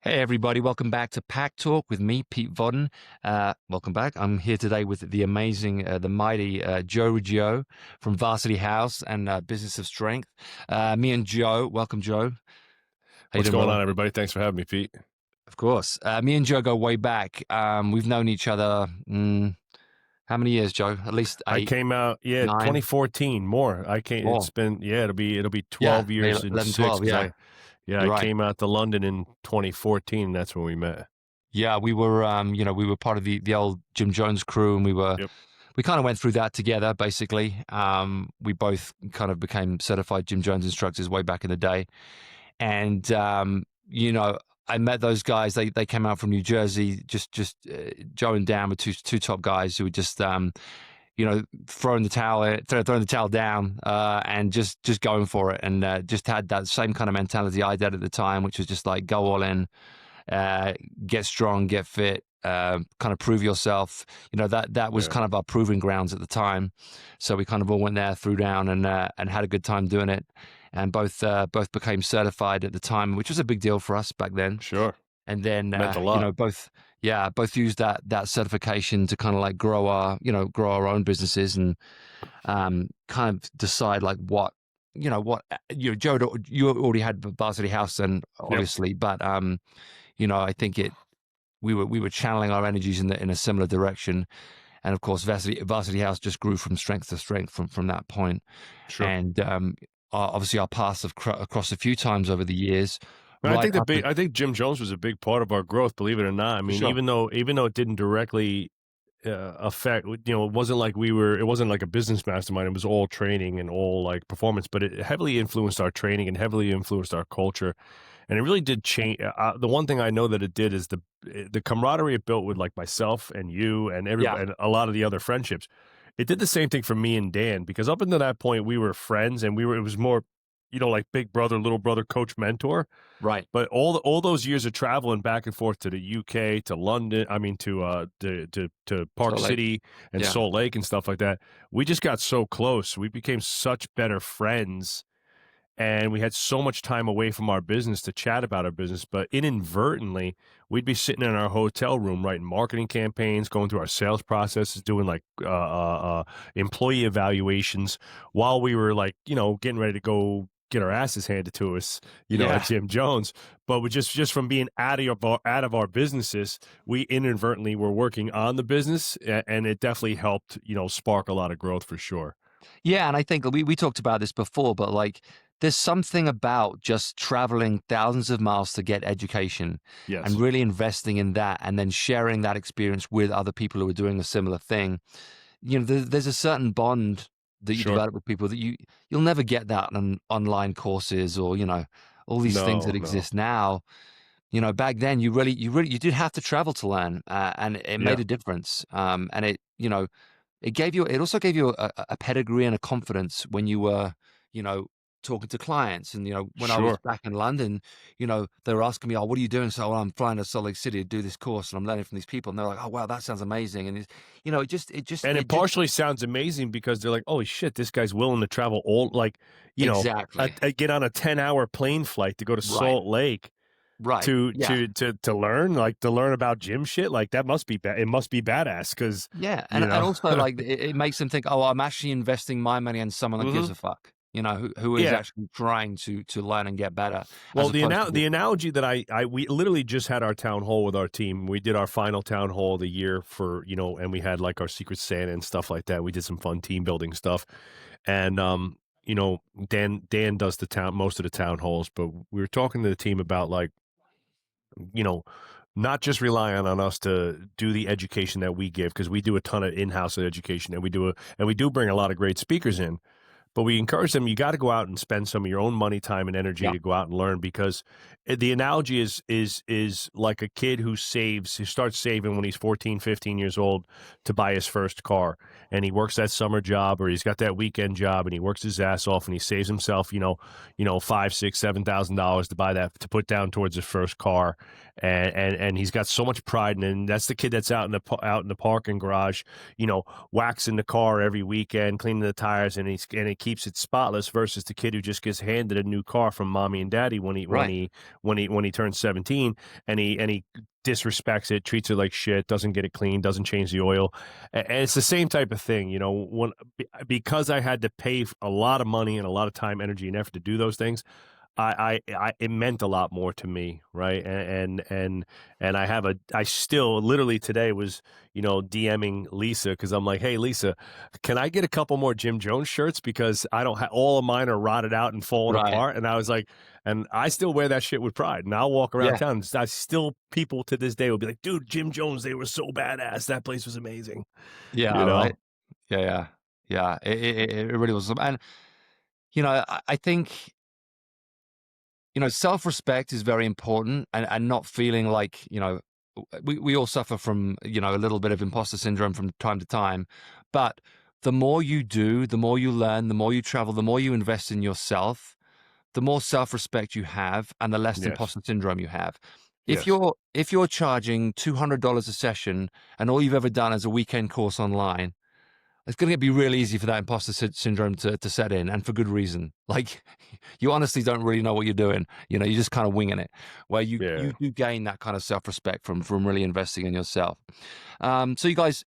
Hey everybody, welcome back to Pack Talk with me, Pete Vodden. Welcome back. I'm here today with the amazing, the mighty Joe Riggio from Varsity House and Business of Strength. Me and Joe, welcome Joe. How you What's doing, going brother? on, everybody? Thanks for having me, Pete. Of course. Me and Joe go way back. We've known each other, how many years, Joe? At least I eight, came out, 9, 2014, more. I came, more. it's been, it'll be Yeah, 12 years and 11, six 12. because Yeah, I you're right. came out to London in 2014. And that's when we met. Yeah, we were, we were part of the old Jim Jones crew, and Yep. we kind of went through that together. Basically, we both kind of became certified Jim Jones instructors way back in the day, and I met those guys. They came out from New Jersey. Just Joe and Dan were two top guys who were just throwing the towel down, and just going for it, and just had that same kind of mentality I did at the time, which was just like go all in, uh, get strong, get fit, kind of prove yourself. That was Yeah. kind of our proving grounds at the time. So we kind of all went there, threw down, and had a good time doing it. And both became certified at the time, which was a big deal for us back then. Sure. And then Meant a lot. both used that certification to kind of like grow our own businesses and kind of decide like Joe, you already had Varsity House then, Yep. obviously, but I think we were channeling our energies in a similar direction, and of course, Varsity House just grew from strength to strength from that point, Sure. and obviously our paths have crossed a few times over the years, And right up I think Jim Jones was a big part of our growth, believe it or not. I for mean, sure. even though it didn't directly affect, it wasn't like it wasn't like a business mastermind. It was all training and all like performance, but it heavily influenced our training and heavily influenced our culture. And it really did change. The one thing I know that it did is the camaraderie it built with like myself and you and Yeah, everybody and a lot of the other friendships. It did the same thing for me and Dan because up until that point we were friends and it was more, like big brother, little brother, coach, mentor. right. But all those years of traveling back and forth to the UK, to London, I mean to Park So like, City and yeah, Salt Lake and stuff like that, we just got so close. We became such better friends and we had so much time away from our business to chat about our business, but inadvertently we'd be sitting in our hotel room writing marketing campaigns, going through our sales processes, doing like employee evaluations while we were like getting ready to go get our asses handed to us at yeah. Jim Jones. But we just from being out of our businesses, we inadvertently were working on the business, and it definitely helped spark a lot of growth for sure. Yeah, and I think we talked about this before, but like there's something about just traveling thousands of miles to get education and Yes. really investing in that and then sharing that experience with other people who are doing a similar thing. There's a certain bond that you Sure. develop with people that you'll never get that on online courses or, all these things No, that no. exist now. Back then you did have to travel to learn, and it made Yeah. a difference. And it also gave you a pedigree and a confidence when you were, you know, talking to clients. And, when I was Sure. back in London, they were asking me, "Oh, what are you doing?" So, "Well, I'm flying to Salt Lake City to do this course and I'm learning from these people." And they're like, "Oh, wow, that sounds amazing." And And it partially sounds amazing because they're like, "Holy shit, this guy's willing to travel all like, exactly. get on a 10-hour plane flight to go to Right. Salt Lake Right. Yeah. to learn, like to learn about gym shit. Like that must be it must be badass because, Yeah. And, you and know." also like it makes them think, "Oh, I'm actually investing my money in someone that gives Mhm. a fuck, who is Yeah. actually trying to learn and get better as Well, opposed to the analogy that we literally just had our town hall with our team. We did our final town hall of the year for, and we had like our Secret Santa and stuff like that. We did some fun team building stuff. And Dan does most of the town halls, but we were talking to the team about like, you know, not just relying on us to do the education that we give because we do a ton of in-house education and we do bring a lot of great speakers in, but we encourage them, you got to go out and spend some of your own money, time, and energy yeah, to go out and learn because the analogy is like a kid who starts saving when he's 14, 15 years old to buy his first car. And he works that summer job or he's got that weekend job and he works his ass off and he saves himself, five, six, $7,000 to buy that to put down towards his first car. And he's got so much pride. And that's the kid that's out in the parking garage, waxing the car every weekend, cleaning the tires, and he keeps it spotless versus the kid who just gets handed a new car from mommy and daddy Right. when he turns 17, and he disrespects it, treats it like shit, doesn't get it clean, doesn't change the oil. And it's the same type of thing, you know, because I had to pay a lot of money and a lot of time, energy, and effort to do those things. It meant a lot more to me, right? And I still literally today was, you know, DMing Lisa because I'm like, hey Lisa, can I get a couple more Jim Jones shirts because I don't have all of mine are rotted out and falling Right. apart, and I was like, and I still wear that shit with pride, and I'll walk around Yeah. town. And I still people to this day will be like, dude, Jim Jones, they were so badass. That place was amazing, Yeah. you Right. know? Yeah. Yeah. Yeah. It really was. And, I think, self-respect is very important, and not feeling like, we all suffer from, a little bit of imposter syndrome from time to time. But the more you do, the more you learn, the more you travel, the more you invest in yourself, the more self-respect you have and the less Yes, imposter syndrome you have. If yes, you're charging $200 a session and all you've ever done is a weekend course online, it's going to be real easy for that imposter syndrome to set in, and for good reason. Like, you honestly don't really know what you're doing. You're just kind of winging it. Where you yeah. do gain that kind of self-respect from really investing in yourself. So you guys,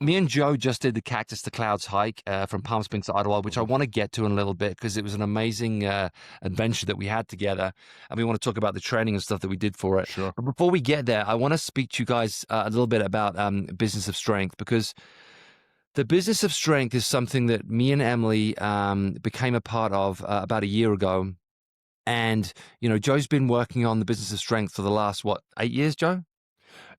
me and Joe just did the Cactus to Clouds hike from Palm Springs to Idlewild, which I Mhm. want to get to in a little bit because it was an amazing adventure that we had together, and we want to talk about the training and stuff that we did for it. Sure. But before we get there, I want to speak to you guys a little bit about Business of Strength, because the Business of Strength is something that me and Emily became a part of about a year ago. And, Joe's been working on the Business of Strength for the last, what, 8 years, Joe?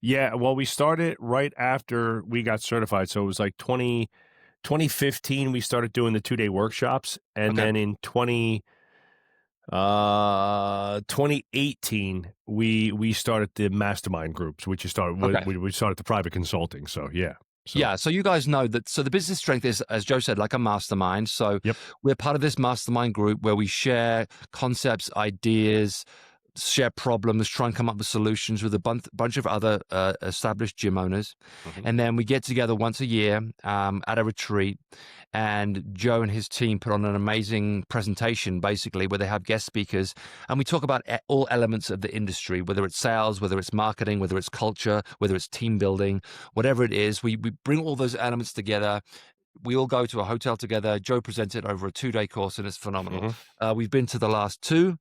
Yeah, well, we started right after we got certified. So it was like 2015, we started doing the 2-day workshops. And Okay. then in 2018, we started the mastermind groups, which Okay. we started the private consulting. So yeah. So, Yeah, so you guys know that. So the Business Strength is, as Joe said, like a mastermind. So yep. we're part of this mastermind group where we share concepts, ideas, share problems, try and come up with solutions with a bunch of other established gym owners. Hmm. And then we get together once a year at a retreat. And Joe and his team put on an amazing presentation, basically, where they have guest speakers. And we talk about all elements of the industry, whether it's sales, whether it's marketing, whether it's culture, whether it's team building, whatever it is. We bring all those elements together. We all go to a hotel together. Joe presents it over a 2-day course, and it's phenomenal. Hmm. We've been to the last two.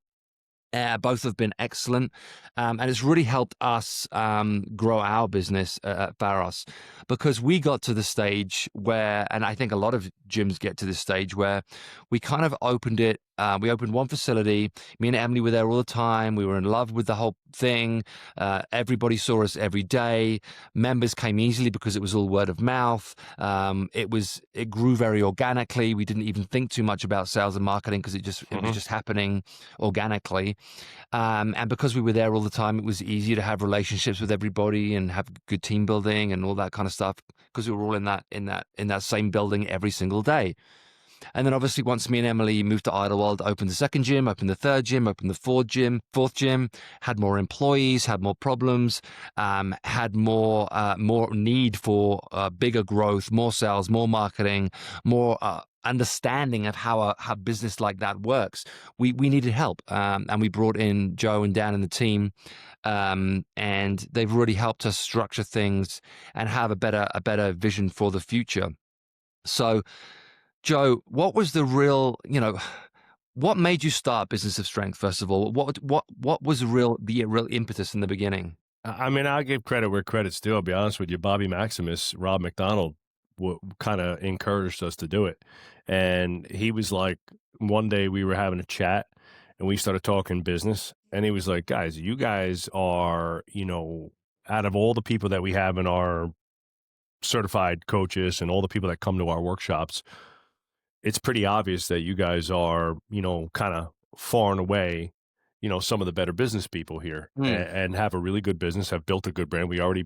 Both have been excellent, and it's really helped us grow our business at Pharos, because we got to the stage where, and I think a lot of gyms get to this stage where we kind of opened it. We opened one facility. Me and Emily were there all the time. We were in love with the whole thing. Everybody saw us every day. Members came easily because it was all word of mouth. It grew very organically. We didn't even think too much about sales and marketing because it was Hmm. just happening organically. And because we were there all the time, it was easier to have relationships with everybody and have good team building and all that kind of stuff, because we were all in that same building every single day. And then obviously once me and Emily moved to Idlewild, opened the second gym, opened the third gym, opened the fourth gym, had more employees, had more problems, had more need for bigger growth, more sales, more marketing, more understanding of how a business like that works. We needed help, and we brought in Joe and Dan and the team, and they've really helped us structure things and have a better vision for the future. So, Joe, what was the real, what made you start Business of Strength, first of all? What was the real impetus in the beginning? I mean, I'll give credit where credit's due. I'll be honest with you. Bobby Maximus, Rob McDonald, kind of encouraged us to do it. And he was like, one day we were having a chat and we started talking business. And he was like, guys, you guys are, you know, out of all the people that we have in our certified coaches and all the people that come to our workshops, it's pretty obvious that you guys are, you know, kind of far and away, you know, some of the better business people here, Mm. and have a really good business, have built a good brand. We already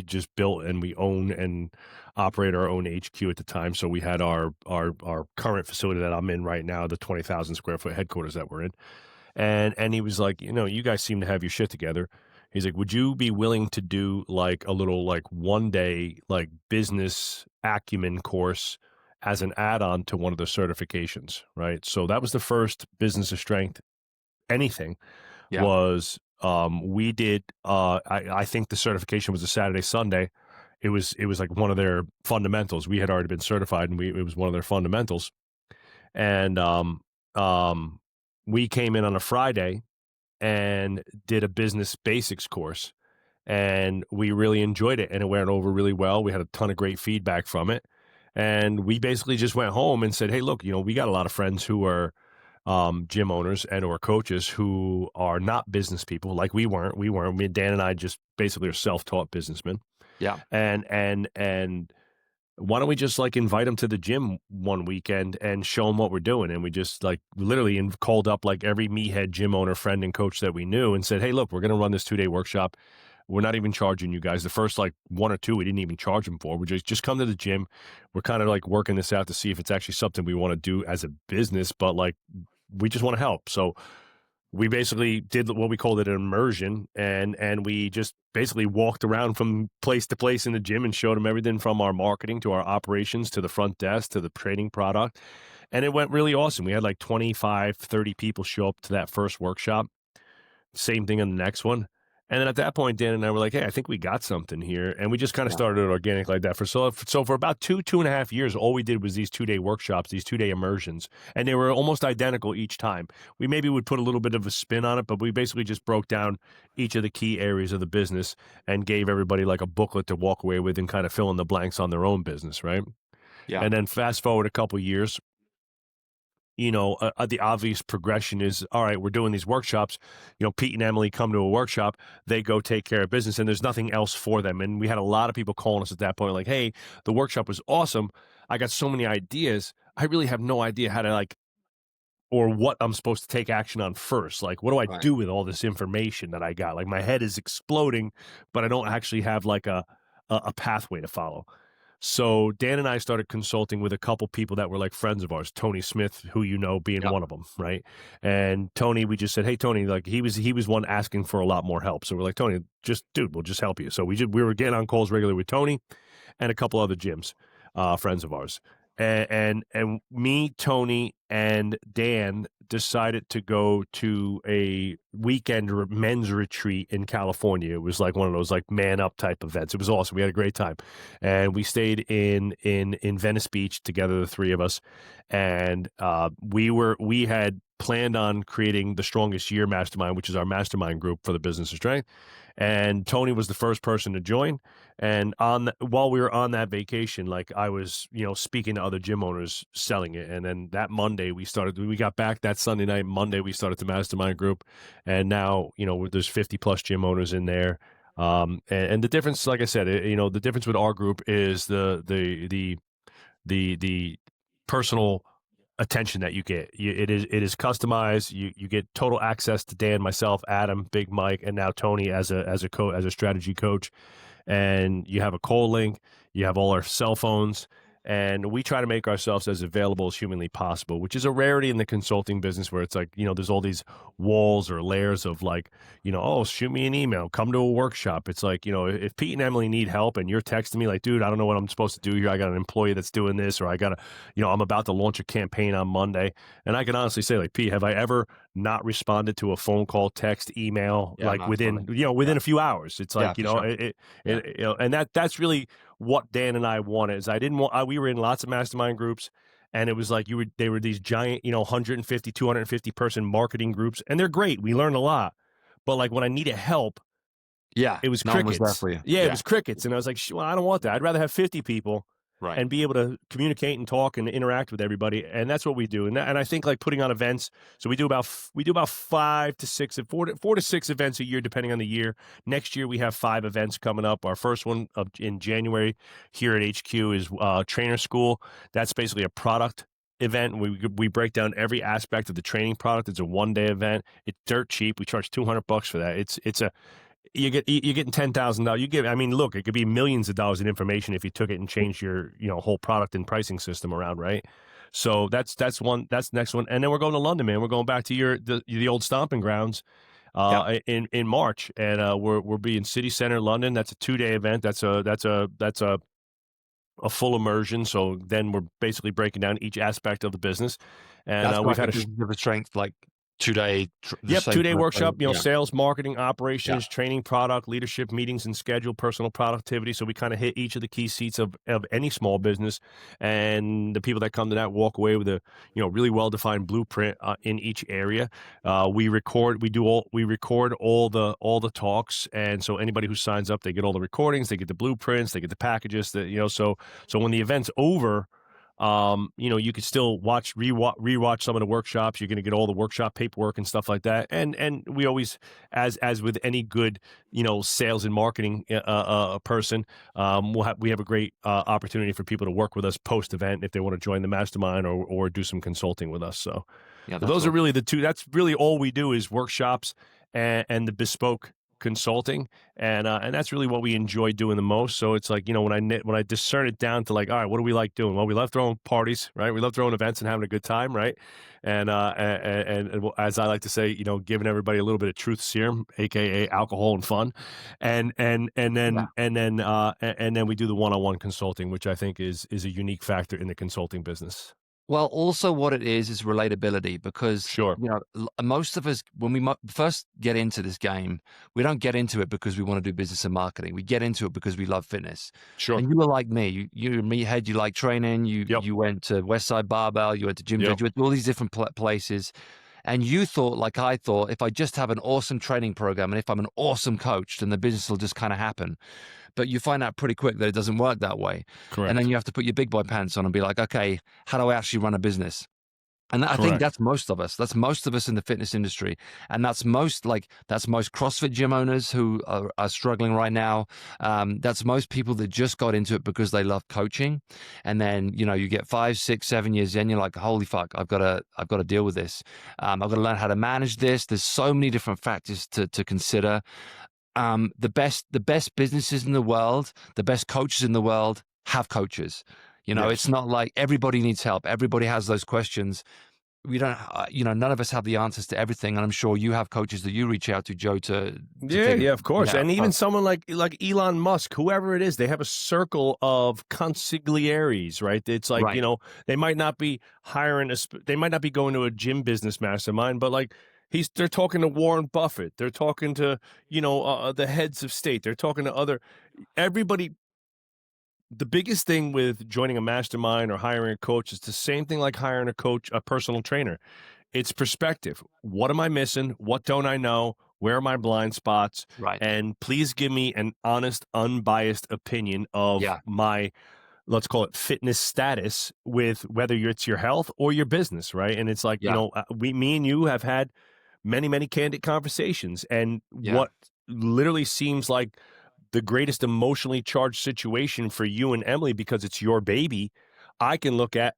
just built and we own and operate our own HQ at the time. So we had our current facility that I'm in right now, the 20,000 square foot headquarters that we're in. And he was like, you know, you guys seem to have your shit together. He's like, would you be willing to do like a little like 1 day like business acumen course as an add-on to one of the certifications, right? So that was the first business of strength anything Yeah. was we did I think the certification was a Saturday, Sunday. It was like one of their fundamentals. We had already been certified and it was one of their fundamentals. And um we came in on a Friday and did a business basics course, and we really enjoyed it, and it went over really well. We had a ton of great feedback from it, and we basically just went home and said, hey, look, we got a lot of friends who are gym owners and or coaches who are not business people, like we weren't. Dan and I just basically are self-taught businessmen, Yeah. and why don't we just like invite them to the gym one weekend and show them what we're doing? And we just like literally called up like every meathead gym owner, friend, and coach that we knew and said, hey, look, we're going to run this 2-day workshop. We're not even charging you guys. The first like 1 or 2, we didn't even charge them for. We just come to the gym. We're kind of like working this out to see if it's actually something we want to do as a business, but like we just want to help. So we basically did what we called it an immersion, and we just basically walked around from place to place in the gym and showed them everything from our marketing to our operations to the front desk to the training product. And it went really awesome. We had like 25, 30 people show up to that first workshop. Same thing on the next one. And then at that point, Dan and I were like, hey, I think we got something here. And we just kind of Yeah. started it organic like that. So for about 2.5 years, all we did was these 2-day workshops, these 2-day immersions. And they were almost identical each time. We maybe would put a little bit of a spin on it, but we basically just broke down each of the key areas of the business and gave everybody like a booklet to walk away with and kind of fill in the blanks on their own business, right? Yeah. And then fast forward a couple years, the obvious progression is, all right, we're doing these workshops. Pete and Emily come to a workshop, they go take care of business, and there's nothing else for them. And we had a lot of people calling us at that point, like, hey, the workshop was awesome. I got so many ideas. I really have no idea how to or what I'm supposed to take action on first. Like, what do I Right. do with all this information that I got? Like, my head is exploding, but I don't actually have like a pathway to follow. So Dan and I started consulting with a couple people that were like friends of ours, Tony Smith, who being Yeah. one of them, right? And Tony, we just said, hey, Tony, like he was one asking for a lot more help. So we're like, Tony, dude, we'll just help you. So we were getting on calls regularly with Tony and a couple other gyms, friends of ours. And me, Tony, and Dan decided to go to a weekend men's retreat in California. It was like one of those like man up type events. It was awesome. We had a great time, and we stayed in Venice Beach together, the three of us, and we had planned on creating the Strongest Year Mastermind, which is our mastermind group for the business of strength. And Tony was the first person to join. And while we were on that vacation, like I was, speaking to other gym owners selling it. And then that Monday we got back that Sunday night. Monday we started the mastermind group, and now there's 50 plus gym owners in there. And the difference, like I said, the difference with our group is the personal attention that you get. It is customized. You get total access to Dan, myself, Adam, Big Mike, and now Tony as a strategy coach. And you have a call link. You have all our cell phones. And we try to make ourselves as available as humanly possible, which is a rarity in the consulting business where it's like, there's all these walls or layers of like, oh, shoot me an email, come to a workshop. It's like, if Pete and Emily need help and you're texting me like, dude, I don't know what I'm supposed to do here. I got an employee that's doing this, or I got I'm about to launch a campaign on Monday. And I can honestly say, like, Pete, have I ever not responded to a phone call, text, email, Yeah, like no, within totally. a few hours? It's like, Yeah, for sure. and that's really what Dan and I wanted. Is we were in lots of mastermind groups, and it was like they were these giant, 150, 250 person marketing groups, and they're great. We learned a lot, but like when I needed help, Yeah. it was No one was there crickets. for you. Yeah, it Yeah. was crickets, and I was like, well, I don't want that. I'd rather have 50 people Right. and be able to communicate and talk and interact with everybody, and that's what we do. And I think like putting on events. So we do about 4 to 6 events a year, depending on the year. Next year we have 5 events coming up. Our first one in January here at HQ is Trainer School. That's basically a product event. We break down every aspect of the training product. It's a 1-day event. It's dirt cheap. We charge $200 for that. You're getting $10,000. Look, it could be millions of dollars in information if you took it and changed your whole product and pricing system around, right? So that's one. That's the next one, and then we're going to London, man. We're going back to the old stomping grounds Yeah. in March, and we'll be in City Center, London. That's a 2-day event. That's a a full immersion. So then we're basically breaking down each aspect of the business. And That's we've like a had business of a strength, like 2 day, the Yep, same 2-day kind of workshop, thing. Yeah. sales, marketing, Yeah. operations, training, product, leadership, meetings and schedule, personal productivity. So we kind of hit each of the key seats of any small business. And the people that come to that walk away with a, really well-defined blueprint in each area. We record all the talks. And so anybody who signs up, they get all the recordings, they get the blueprints, they get the packages so when the event's over, you could still rewatch some of the workshops. You're going to get all the workshop paperwork and stuff like that. And we always, as with any good, sales and marketing person, we have a great opportunity for people to work with us post event if they want to join the mastermind or do some consulting with us. So Yeah, but that's those are awesome. really the two. That's really all we do is workshops and the bespoke consulting, and that's really what we enjoy doing the most. So it's like when I discern it down to like, all right, what do we like doing? Well, we love throwing parties, right? We love throwing events and having a good time, right? And as I like to say, giving everybody a little bit of truth serum, aka alcohol and fun, Yeah. and then we do the one-on-one consulting, which I think is a unique factor in the consulting business. Well, also what it is relatability because, Sure, most of us, when we first get into this game, we don't get into it because we want to do business and marketing. We get into it because we love fitness. sure, And you were like me. You meathead, you like training. You yep, you went to Westside Barbell. You went to Gym yep, Judge. You went to all these different places. And you thought, like I thought, if I just have an awesome training program and if I'm an awesome coach, then the business will just kind of happen. But you find out pretty quick that it doesn't work that way. And then correct, you have to put your big boy pants on and be like, okay, how do I actually run a business? And I think correct. that's most of us. That's most of us in the fitness industry, and that's most CrossFit gym owners who are struggling right now. That's most people that just got into it because they love coaching, and then you get 5, 6, 7 years in, you're like, holy fuck, I've got to deal with this. I've got to learn how to manage this. There's so many different factors to consider. The best businesses in the world, the best coaches in the world have coaches. It's Yes. not like everybody needs help. Everybody has those questions. We don't, none of us have the answers to everything. And I'm sure you have coaches that you reach out to, Joe, to Yeah, figure yeah, of course. it out. And even Oh, someone like Elon Musk, whoever it is, they have a circle of consiglieres, right? It's like, right. they might not be they might not be going to a gym business mastermind, but like they're talking to Warren Buffett. They're talking to, the heads of state. They're talking to everybody. The biggest thing with joining a mastermind or hiring a coach is the same thing like hiring a personal trainer. It's perspective. What am I missing? What don't I know? Where are my blind spots? Right. And please give me an honest, unbiased opinion of Yeah. my, let's call it fitness status with whether it's your health or your business, right? And it's like, Yeah. me and you have had many, many candid conversations. And Yeah. what literally seems like the greatest emotionally charged situation for you and Emily because it's your baby, I can look at,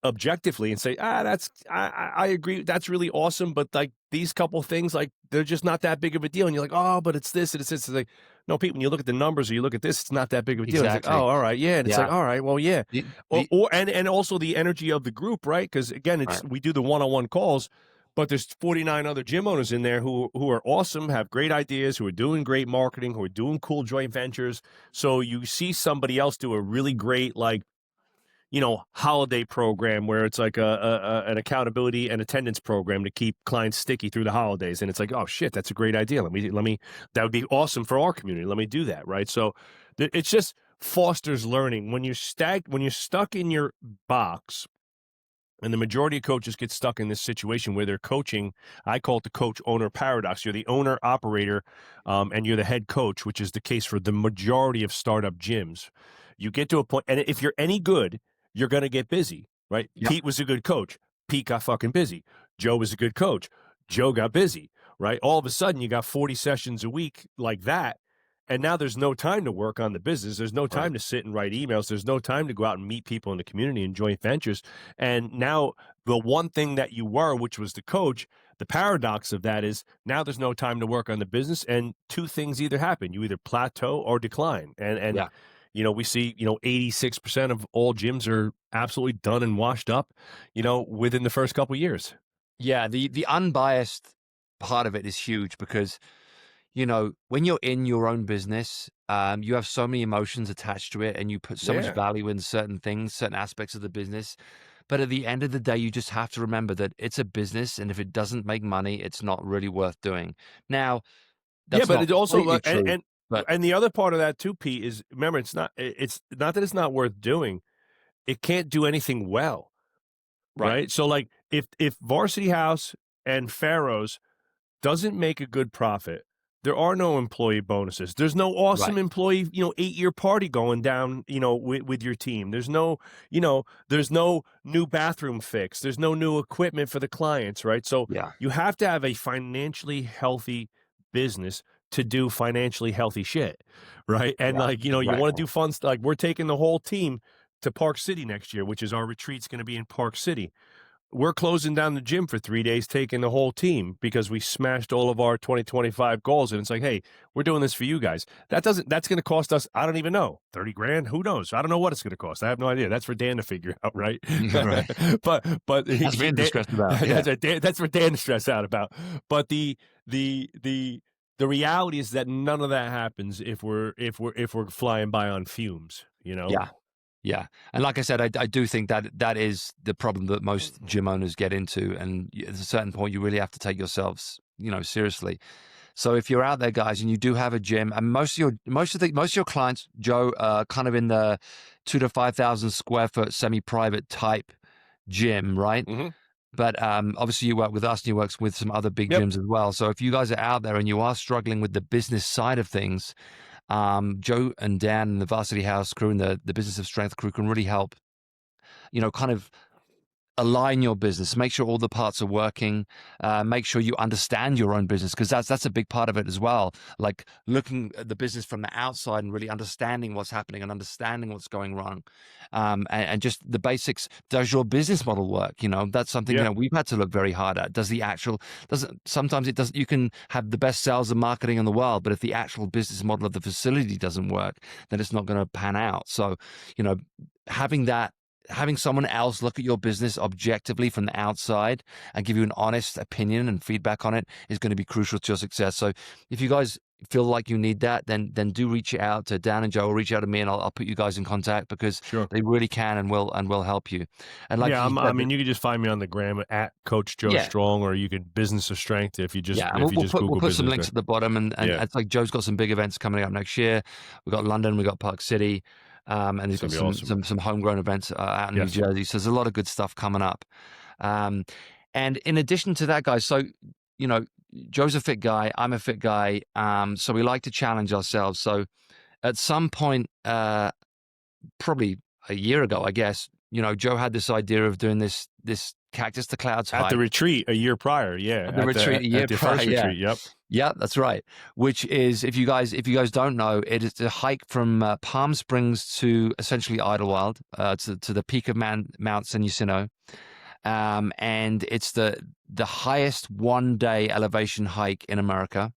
objectively and say, I agree, that's really awesome, but like these couple things, like they're just not that big of a deal. And you're like, oh, but it's this and it's this. It's like, no, Pete, when you look at the numbers or you look at this, it's not that big of a deal. And it's like, Exactly. oh, all right, yeah. And it's like, Yeah. all right, well, yeah. The, the, And also the energy of the group, right? Because again, right. we do the one-on-one calls, but there's 49 other gym owners in there who are awesome, have great ideas, who are doing great marketing, who are doing cool joint ventures. So you see somebody else do a really great, like, holiday program where it's like an accountability and attendance program to keep clients sticky through the holidays. And it's like, oh shit, that's a great idea. That would be awesome for our community. Let me do that. Right. So it's just fosters learning. When you're stuck in your box, and the majority of coaches get stuck in this situation where they're coaching. I call it the coach owner paradox. You're the owner operator, and you're the head coach, which is the case for the majority of startup gyms. You get to a point, and if you're any good, you're going to get busy, right? Yeah. Pete was a good coach. Pete got fucking busy. Joe was a good coach. Joe got busy, right? All of a sudden, you got 40 sessions a week like that. And now there's no time to work on the business. There's no Right. time to sit and write emails. There's no time to go out and meet people in the community and joint ventures. And now the one thing that you were, which was the coach, the paradox of that is now there's no time to work on the business. And two things either happen. You either plateau or decline. And Yeah. we see, 86% of all gyms are absolutely done and washed up, within the first couple of years. Yeah. The unbiased part of it is huge because when you're in your own business, you have so many emotions attached to it and you put so much Yeah. value in certain things, certain aspects of the business. But at the end of the day, you just have to remember that it's a business. And if it doesn't make money, it's not really worth doing. Now, Yeah, that's but not it also completely true, but and the other part of that too, Pete, is remember it's not that it's not worth doing. It can't do anything well, right, right? So like if Varsity House and Pharos doesn't make a good profit, there are no employee bonuses. There's no right. awesome employee, 8-year party going down, with your team. There's no new bathroom fix. There's no new equipment for the clients, right? So Yeah, you have to have a financially healthy business to do financially healthy shit, right? And yeah, like, you want to exactly. do fun stuff. Like we're taking the whole team to Park City next year, which is our retreat's going to be in Park City. We're closing down the gym for 3 days, taking the whole team because we smashed all of our 2025 goals. And it's like, hey, we're doing this for you guys. That's going to cost us, I don't even know, 30 grand. Who knows? I don't know what it's going to cost. I have no idea. That's for Dan to figure out. Right. Right. but That's been discussed about. Yeah. that's for Dan to stress out about. But the reality is that none of that happens if we're flying by on fumes. Yeah. Yeah, and like I said, I do think that that is the problem that most gym owners get into, and at a certain point, you really have to take yourselves, seriously. So if you're out there, guys, and you do have a gym, and most of your clients, Joe, kind of in the 2 to 5,000 square foot semi-private type gym, right? Hmm. But obviously, you work with us, and you work with some other big Yep. gyms as well. So if you guys are out there and you are struggling with the business side of things, Joe and Dan and the Varsity House crew and the Business of Strength crew can really help, kind of align your business, make sure all the parts are working, make sure you understand your own business, because that's a big part of it as well. Like looking at the business from the outside and really understanding what's happening and understanding what's going wrong, and just the basics. Does your business model work? That's something Yeah. we've had to look very hard at. Doesn't sometimes it doesn't. You can have the best sales and marketing in the world, but if the actual business model of the facility doesn't work, then it's not going to pan out. So, you know, having that having someone else look at your business objectively from the outside and give you an honest opinion and feedback on it is going to be crucial to your success. So if you guys feel like you need that, then do reach out to Dan and Joe, or reach out to me, and I'll put you guys in contact, because Sure. they really can and will help you. And like Yeah, you I said, mean, you can just find me on the gram at Coach Joe yeah, Strong, or you can Business of Strength if you just yeah, and if you just we'll Google put some Business of links Strength. at the bottom, and Yeah, it's like Joe's got some big events coming up next year. We've got London, we've got Park City, and he's it's got gonna be awesome. some homegrown events out in New Yes. Jersey. So there's a lot of good stuff coming up. Um, and in addition to that, guys, so you know, Joe's a fit guy, I'm a fit guy, so we like to challenge ourselves. So at some point, probably a year ago, I guess, Joe had this idea of doing this Cactus to Clouds At the hike retreat a year prior, yeah, at the retreat a at year the prior. first Yeah, retreat. Yep. yeah, that's right. Which is, if you guys don't know, it is a hike from Palm Springs to essentially Idlewild, to the peak of Mount San Jacinto, and it's the highest 1 day elevation hike in America.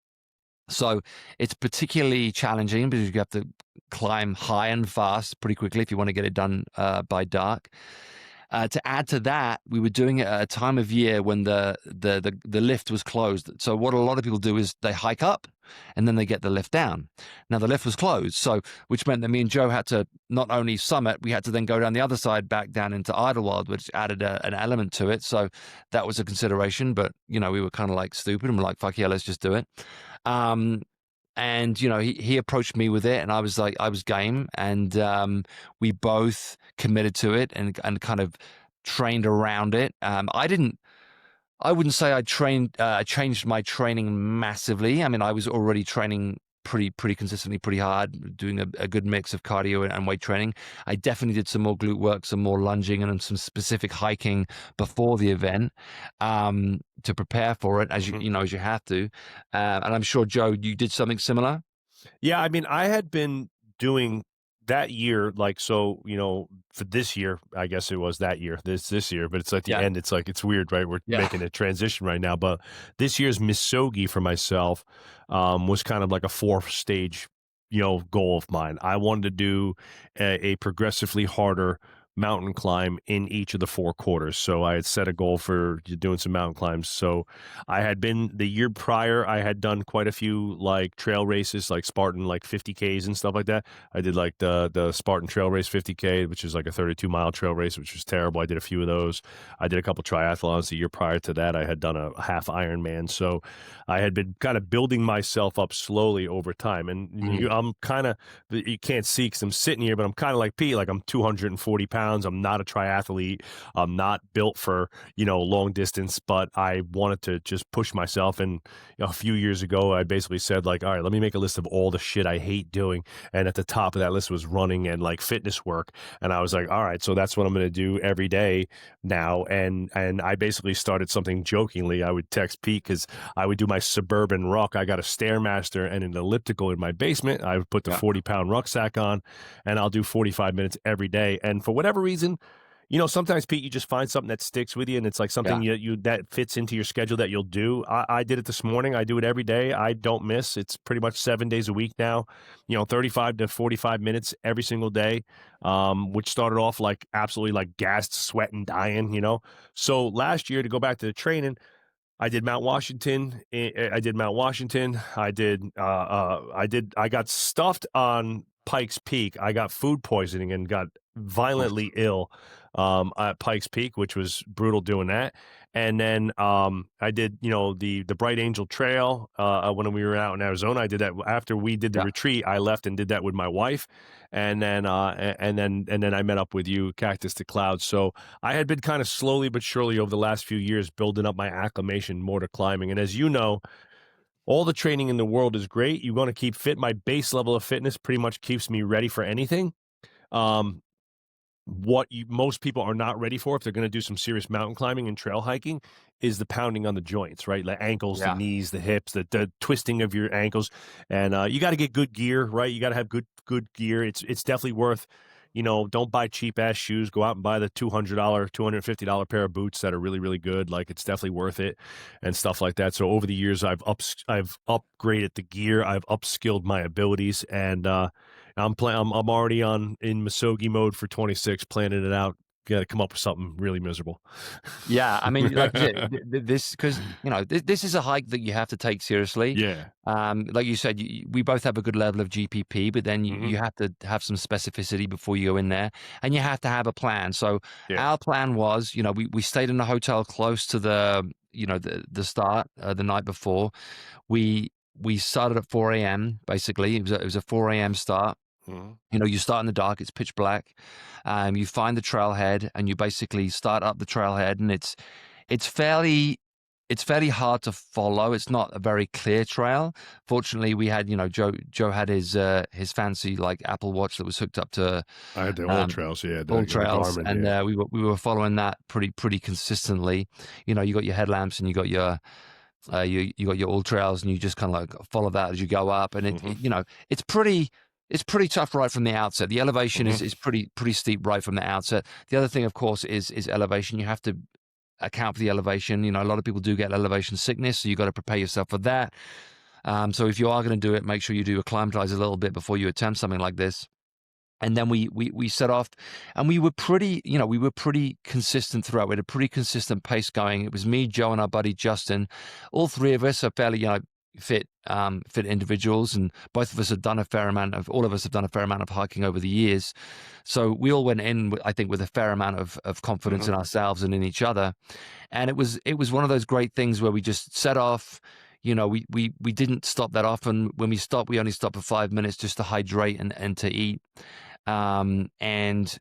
So it's particularly challenging because you have to climb high and fast pretty quickly if you want to get it done by dark. To add to that, we were doing it at a time of year when the lift was closed. So what a lot of people do is they hike up and then they get the lift down. Now the lift was closed, so which meant that me and Joe had to not only summit, we had to then go down the other side back down into Idlewild, which added an element to it. So that was a consideration, but we were kind of like stupid and we're like, fuck yeah, let's just do it. Um, and he approached me with it, and I was like, I was game, and we both committed to it and kind of trained around it. I wouldn't say I changed my training massively. I mean, I was already training pretty consistently, pretty hard, doing a good mix of cardio and weight training. I definitely did some more glute work, some more lunging, and some specific hiking before the event, to prepare for it, as Mhm. as you have to. And I'm sure, Joe, you did something similar. Yeah, I mean, I had been doing that year, like, so, for this year, I guess it was that year, this year, but it's at the Yeah, end, it's like, it's weird, right? We're yeah, making a transition right now, but this year's Misogi for myself, was kind of like a 4th stage, goal of mine. I wanted to do a progressively harder mountain climb in each of the 4 quarters. So I had set a goal for doing some mountain climbs. So I had been the year prior, I had done quite a few like trail races, like Spartan, like 50Ks and stuff like that. I did like the Spartan Trail Race 50K, which is like a 32-mile trail race, which was terrible. I did a few of those. I did a couple triathlons. The year prior to that, I had done a half Ironman. So I had been kind of building myself up slowly over time. And I'm kind of, you can't see because I'm sitting here, but I'm kind of like Pete, like I'm 240 pounds. I'm not a triathlete. I'm not built for, long distance, but I wanted to just push myself. And a few years ago, I basically said like, all right, let me make a list of all the shit I hate doing. And at the top of that list was running and like fitness work. And I was like, all right, so that's what I'm going to do every day now. And I basically started something jokingly. I would text Pete because I would do my suburban ruck. I got a Stairmaster and an elliptical in my basement. I would put the 40-pound rucksack on, and I'll do 45 minutes every day. And for whatever reason, sometimes Pete, you just find something that sticks with you, and it's like something you that fits into your schedule that you'll do. I did it this morning. I do it every day. I don't miss. It's pretty much 7 days a week now. 35 to 45 minutes every single day, which started off like absolutely like gassed, sweating, dying. So last year, to go back to the training, I did Mount Washington. I did Mount Washington. I got stuffed on Pikes Peak. I got food poisoning and got violently ill at Pikes Peak, which was brutal doing that. And then I did, the Bright Angel Trail when we were out in Arizona. I did that after we did the retreat. I left and did that with my wife, and then I met up with you, Cactus to Clouds. So I had been kind of slowly but surely over the last few years building up my acclimation more to climbing. And as you know, all the training in the world is great. You want to keep fit. My base level of fitness pretty much keeps me ready for anything. What most people are not ready for if they're going to do some serious mountain climbing and trail hiking is the pounding on the joints, right? The ankles, the knees, the hips, the twisting of your ankles. And you got to get good gear, right? You got to have good gear. It's definitely worth, don't buy cheap ass shoes. Go out and buy the $200, $250 pair of boots that are really, really good. Like it's definitely worth it and stuff like that. So over the years, I've upgraded the gear. I've upskilled my abilities, and I'm already in Misogi mode for 26, planning it out. Got to come up with something really miserable. Yeah, I mean, like this, because this is a hike that you have to take seriously. Yeah. Like you said, we both have a good level of GPP, but then you have to have some specificity before you go in there, and you have to have a plan. So our plan was, we stayed in a hotel close to the start the night before. We started at 4 a.m. Basically, it was a 4 a.m. start. You start in the dark, it's pitch black. You find the trailhead and you basically start up the trailhead, and it's fairly hard to follow. It's not a very clear trail. Fortunately, we had, Joe had his fancy like Apple Watch that was hooked up to I had the All Trails, All Trails, Garmin, and we were following that pretty consistently. You got your headlamps and you got your you got your All Trails, and you just kind of like follow that as you go up, and it's pretty tough right from the outset. The elevation is pretty steep right from the outset. The other thing, of course, is elevation. You have to account for the elevation. A lot of people do get elevation sickness, so you got to prepare yourself for that. So if you are going to do it, make sure you do acclimatize a little bit before you attempt something like this. And then we set off, and we were pretty consistent throughout. We had a pretty consistent pace going. It was me, Joe, and our buddy Justin. All three of us are fairly, fit individuals, and all of us have done a fair amount of hiking over the years. So we all went in, I think, with a fair amount of confidence in ourselves and in each other. And it was one of those great things where we just set off. We didn't stop that often. When we stopped, we only stopped for 5 minutes just to hydrate and to eat. It's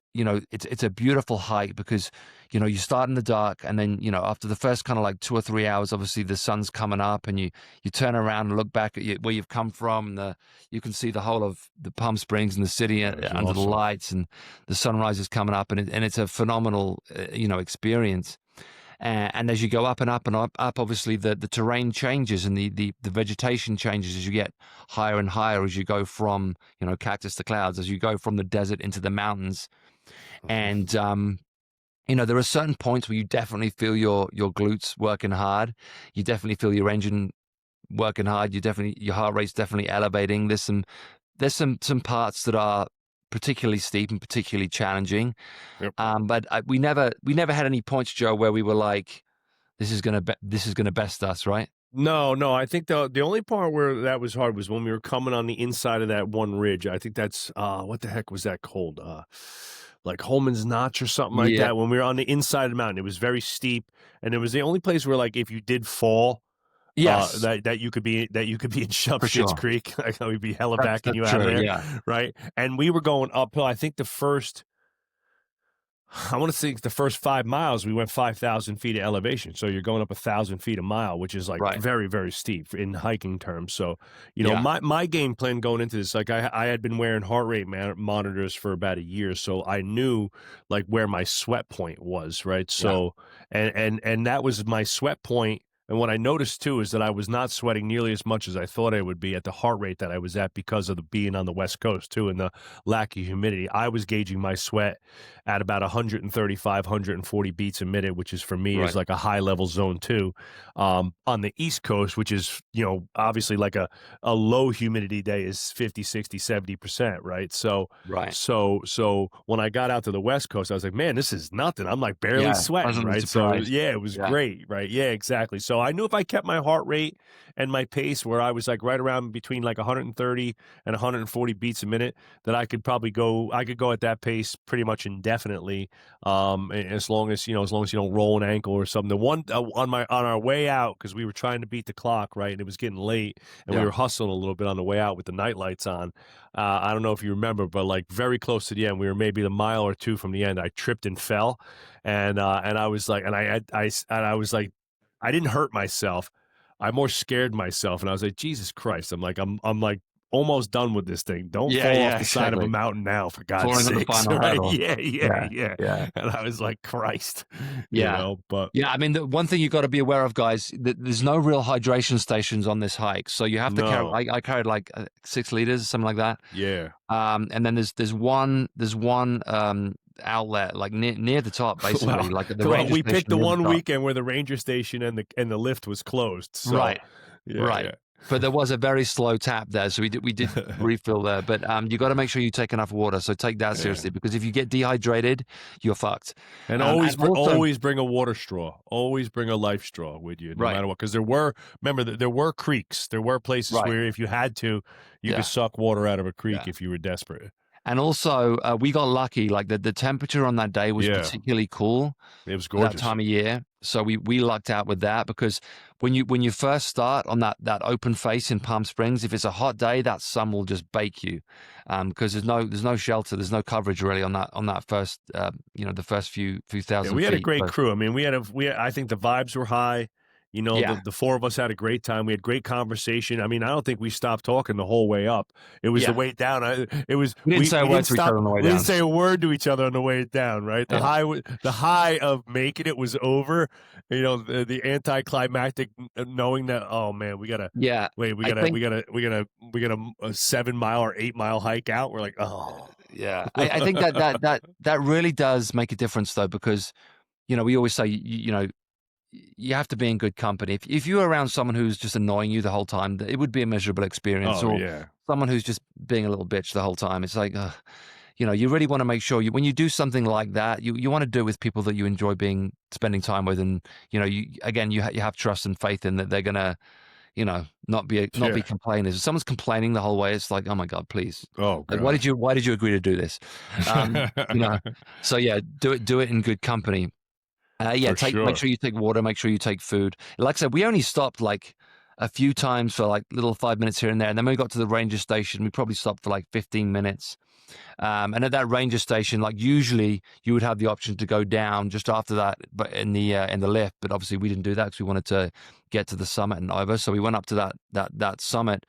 a beautiful hike because, you start in the dark, and then, after the first kind of like 2 or 3 hours, obviously the sun's coming up, and you turn around and look back at where you've come from, and you can see the whole of the Palm Springs and the city under the lights, and the sunrise is coming up, and it's a phenomenal, experience. And as you go up and up and up, obviously the terrain changes, and the vegetation changes as you get higher and higher, as you go from, Cactus to Clouds, as you go from the desert into the mountains. And, there are certain points where you definitely feel your glutes working hard. You definitely feel your engine working hard. Your heart rate's definitely elevating. There's some parts that are particularly steep and particularly challenging. Yep. But we never had any points, Joe, where we were like, this is gonna best us, right? No, I think the only part where that was hard was when we were coming on the inside of that one ridge. I think that's what the heck was that called? Like Holman's Notch or something like Yeah. that. When we were on the inside of the mountain, it was very steep, and it was the only place where, like, if you did fall, Yes, that you could be in for Shit's sure. Creek, like we'd be hella backing That's you out of true. there, Yeah. right? And we were going uphill. I think I want to think the first 5 miles, we went 5,000 feet of elevation. So you're going up 1,000 feet a mile, which is like Right. very, very steep in hiking terms. So, Yeah. my game plan going into this, like I had been wearing heart rate monitors for about a year. So I knew like where my sweat point was, right? Yeah. So, and that was my sweat point. And what I noticed too is that I was not sweating nearly as much as I thought I would be at the heart rate that I was at because of the being on the West Coast too and the lack of humidity. I was gauging my sweat at about 135, 140 beats a minute, which is for me is Right. like a high level zone two. On the East Coast, which is, obviously like a low humidity day is 50, 60, 70%, right? So, Right. so when I got out to the West Coast, I was like, man, this is nothing. I'm like barely Yeah. sweating, Pleasantly right? So surprised. yeah, it was Yeah. great, right? Yeah, exactly. So I knew if I kept my heart rate and my pace where I was like right around between like 130 and 140 beats a minute, that I could go at that pace pretty much indefinitely. As long as you don't roll an ankle or something. The one on our way out, because we were trying to beat the clock, right? And it was getting late and we Yeah. were hustling a little bit on the way out with the night lights on. I don't know if you remember, but like very close to the end, we were maybe a mile or two from the end. I tripped and fell, and I was like, I was like, I didn't hurt myself. I more scared myself, and I was like, Jesus Christ! I'm like almost done with this thing. Don't Yeah. fall off Yeah. the side of a Exactly. mountain now, for God's Falling on the sakes! final Right? hurdle. Yeah. Yeah. Yeah. And I was like, Christ, Yeah. But Yeah, I mean, the one thing you got to be aware of, guys, there's no real hydration stations on this hike, so you have to carry. no, I carried like 6 liters, something like that. yeah. And then there's one outlet like near the top, basically, Well, like at the ranger we station picked the near the one top. weekend where the ranger station and the lift was closed. So Right, yeah, right. But there was a very slow tap there, so we did refill there. But you got to make sure you take enough water. So take that seriously, because if you get dehydrated, you're fucked. And And also, always bring a water straw. Always bring a life straw with you, no right, matter what. Because there were creeks. There were places right, where if you had to, you yeah, could suck water out of a creek yeah. if you were desperate. And also, we got lucky. Like the temperature on that day was Yeah, particularly cool it was for that gorgeous. time of year. So we lucked out with that, because when you first start on that open face in Palm Springs, if it's a hot day, that sun will just bake you, because there's no shelter, there's no coverage really on that first the first few Yeah, thousand we had a feet. great So, crew. I mean, I think the vibes were high. yeah, The four of us had a great time. We had great conversation. I mean, I don't think we stopped talking the whole way up. It was the yeah. way down. We didn't say a We word didn't to each other on the way We down. didn't say a word to each other on the way down. Right. Yeah, The high of making it was over. The anticlimactic knowing that, oh man, we gotta yeah. wait. I think We got a 7 mile or 8 mile hike out. We're like, oh yeah. I think that really does make a difference, though, because we always say you have to be in good company. If you're around someone who's just annoying you the whole time, it would be a miserable experience. oh Or yeah, someone who's just being a little bitch the whole time. It's like, you really want to make sure when you do something like that, you want to do it with people that you enjoy spending time with, and you have trust and faith in that they're gonna, not be yeah. complainers. If someone's complaining the whole way, it's like, oh my God, please. Oh Like, god. why did you agree to do this? You know, so yeah, do it in good company. Yeah, For sure. make sure you take water, make sure you take food. Like I said, we only stopped like a few times for like little 5 minutes here and there. And then when we got to the ranger station, we probably stopped for like 15 minutes. And at that ranger station, like usually you would have the option to go down just after that, but in the lift. But obviously we didn't do that because we wanted to get to the summit and over. So we went up to that summit.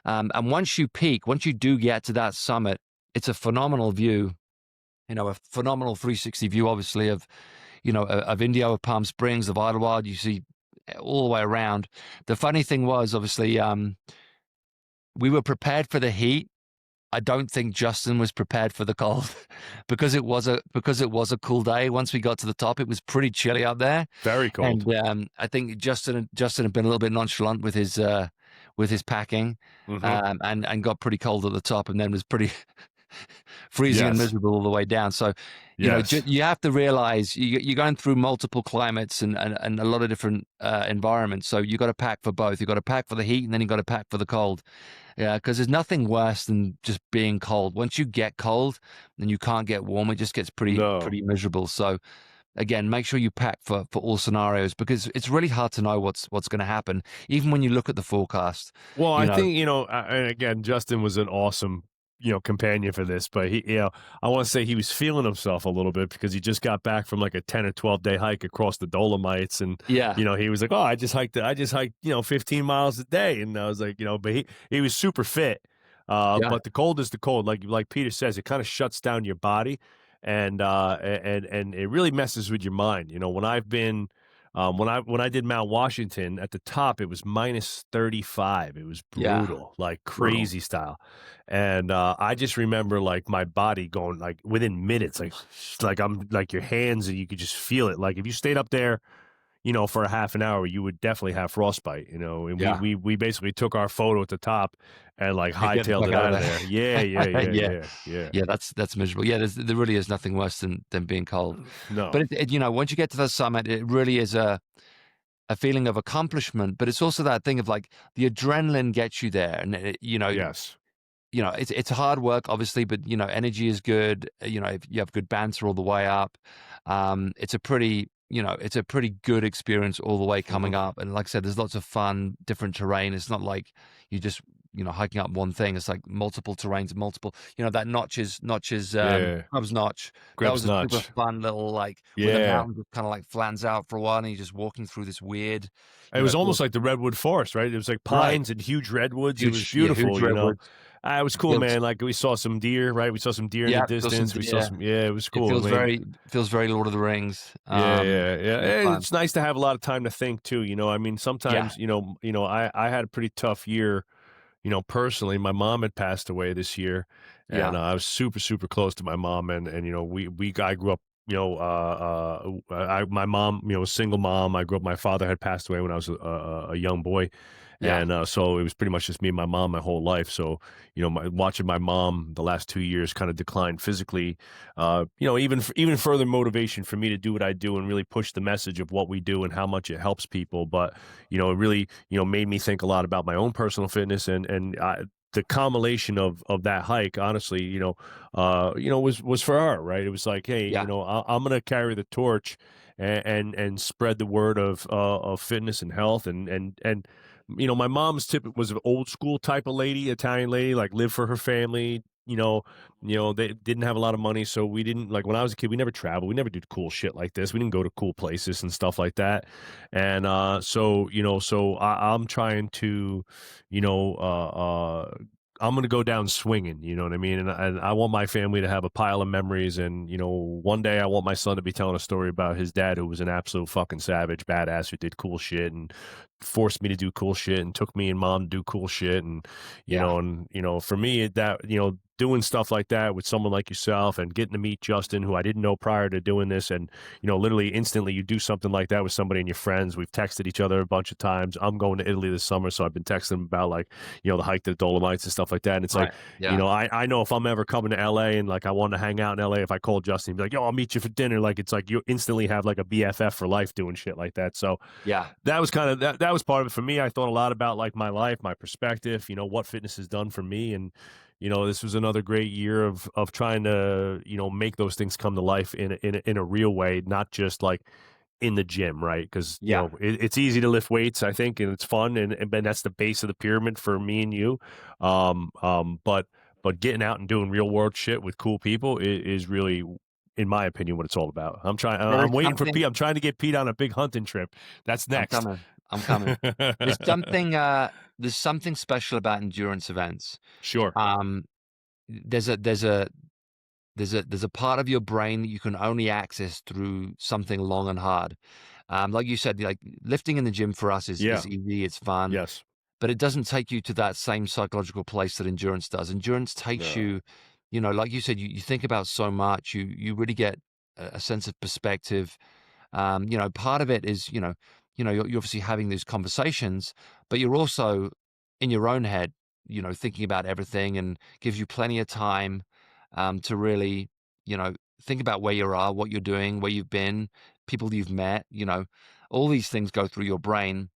And once you do get to that summit, it's a phenomenal view, a phenomenal 360 view, obviously, of Indio, of Palm Springs, of Idlewild. You see all the way around. The funny thing was, obviously, we were prepared for the heat. I don't think Justin was prepared for the cold because it was a cool day. Once we got to the top, it was pretty chilly up there. Very cold. And I think Justin had been a little bit nonchalant with his packing, Mhm. and got pretty cold at the top, and then was pretty freezing and Yes. miserable all the way down. So, Yes. you have to realize you're going through multiple climates and a lot of different environments. So you got to pack for both. You got to pack for the heat, and then you got to pack for the cold. Yeah, because there's nothing worse than just being cold. Once you get cold and you can't get warm, it just gets No. pretty miserable. So again, make sure you pack for all scenarios, because it's really hard to know what's going to happen, even when you look at the forecast. Well, You I know, think, and again, Justin was an awesome, companion for this, but I want to say he was feeling himself a little bit because he just got back from like a 10 or 12-day hike across the Dolomites. And, yeah, he was like, oh, I just hiked, 15 miles a day. And I was like, but he was super fit. yeah, But the cold is the cold. Like Peter says, it kind of shuts down your body, and it really messes with your mind. When I've been, when I did Mount Washington at the top, it was -35. It was yeah, brutal, like brutal. crazy style. And I just remember like my body going like within minutes, like I'm like your hands, and you could just feel it. Like if you stayed up there, for a half an hour, you would definitely have frostbite, and we Yeah, we we basically took our photo at the top and like get the hightailed fuck it out of out of there. Yeah, yeah, there. yeah, Yeah, yeah, yeah. yeah, that's miserable. Yeah, there really is nothing worse than being cold. No. But once you get to the summit, it really is a feeling of accomplishment. But it's also that thing of like the adrenaline gets you there, and Yes. it's hard work, obviously, but energy is good. If you have good banter all the way up, it's a pretty good experience all the way coming Hmm. up. And like I said, there's lots of fun, different terrain. It's not like you just hiking up one thing. It's like multiple terrains, multiple. That notches Yeah. Hub's Notch. That Grips was a super notch. fun little like where the Yeah. mountain just kind of like flans out for a while, and you're just walking through this weird, It was feels almost like the redwood forest, right? It was like right, pines and huge redwoods. It was huge, yeah, huge beautiful. redwoods. It was It cool, feels man. Like we saw some deer, right? We saw some deer in the Yeah, feel some distance. We saw deer. some, yeah, it was It cool. I mean, feels very Lord of the Rings. yeah, yeah, yeah. It was fun. It's nice to have a lot of time to think too. I mean, Yeah, sometimes, I had a pretty tough year. Personally, my mom had passed away this year, and yeah, I was super, super close to my mom, and I grew up. My mom, a single mom. I grew up. My father had passed away when I was a young boy, yeah, and so it was pretty much just me and my mom my whole life. So, watching my mom the last 2 years kind of decline physically, even further motivation for me to do what I do and really push the message of what we do and how much it helps people. But it really made me think a lot about my own personal fitness and the culmination of that hike. Honestly, was for her, right? It was like, hey, yeah, I'm gonna carry the torch and spread the word of fitness and health and my mom's tip was an old school type of lady, Italian lady, like lived for her family. They didn't have a lot of money, so we didn't like when I was a kid. We never traveled. We never did cool shit like this. We didn't go to cool places and stuff like that. And so I'm trying to, you know, I'm gonna go down swinging. You know what I mean? And I want my family to have a pile of memories. And one day I want my son to be telling a story about his dad, who was an absolute fucking savage, badass, who did cool shit and forced me to do cool shit and took me and mom to do cool shit. And yeah, for me, that doing stuff like that with someone like yourself and getting to meet Justin, who I didn't know prior to doing this, and literally instantly you do something like that with somebody and your friends. We've texted each other a bunch of times. I'm going to Italy this summer, so I've been texting them about like the hike to the Dolomites and stuff like that. And it's like, right, yeah, I know if I'm ever coming to LA and like I want to hang out in LA, if I call Justin and be like, yo, I'll meet you for dinner, like it's like you instantly have like a BFF for life doing shit like that. So yeah, that was kind of that was part of it for me. I thought a lot about like my life, my perspective, what fitness has done for me. And this was another great year of trying to make those things come to life in a real way, not just like in the gym, right? Because yeah, it's easy to lift weights, I think, and it's fun, and that's the base of the pyramid for me and you. But getting out and doing real world shit with cool people is really, in my opinion, what it's all about. I'm trying. there I'm is waiting for something. Pete. I'm trying to get Pete on a big hunting trip. That's I'm next. coming. I'm coming. There's something. There's something special about endurance events. Sure. Um, there's a part of your brain that you can only access through something long and hard. Like you said, like lifting in the gym for us is Yeah. easy, it's fun, Yes. but it doesn't take you to that same psychological place that endurance does. Endurance takes No. you, like you said, you think about so much. You really get a sense of perspective. Part of it is, you're obviously having these conversations, but you're also in your own head, thinking about everything, and gives you plenty of time. to really, you know, think about where you are, what you're doing, where you've been, people you've met, all these things go through your brain.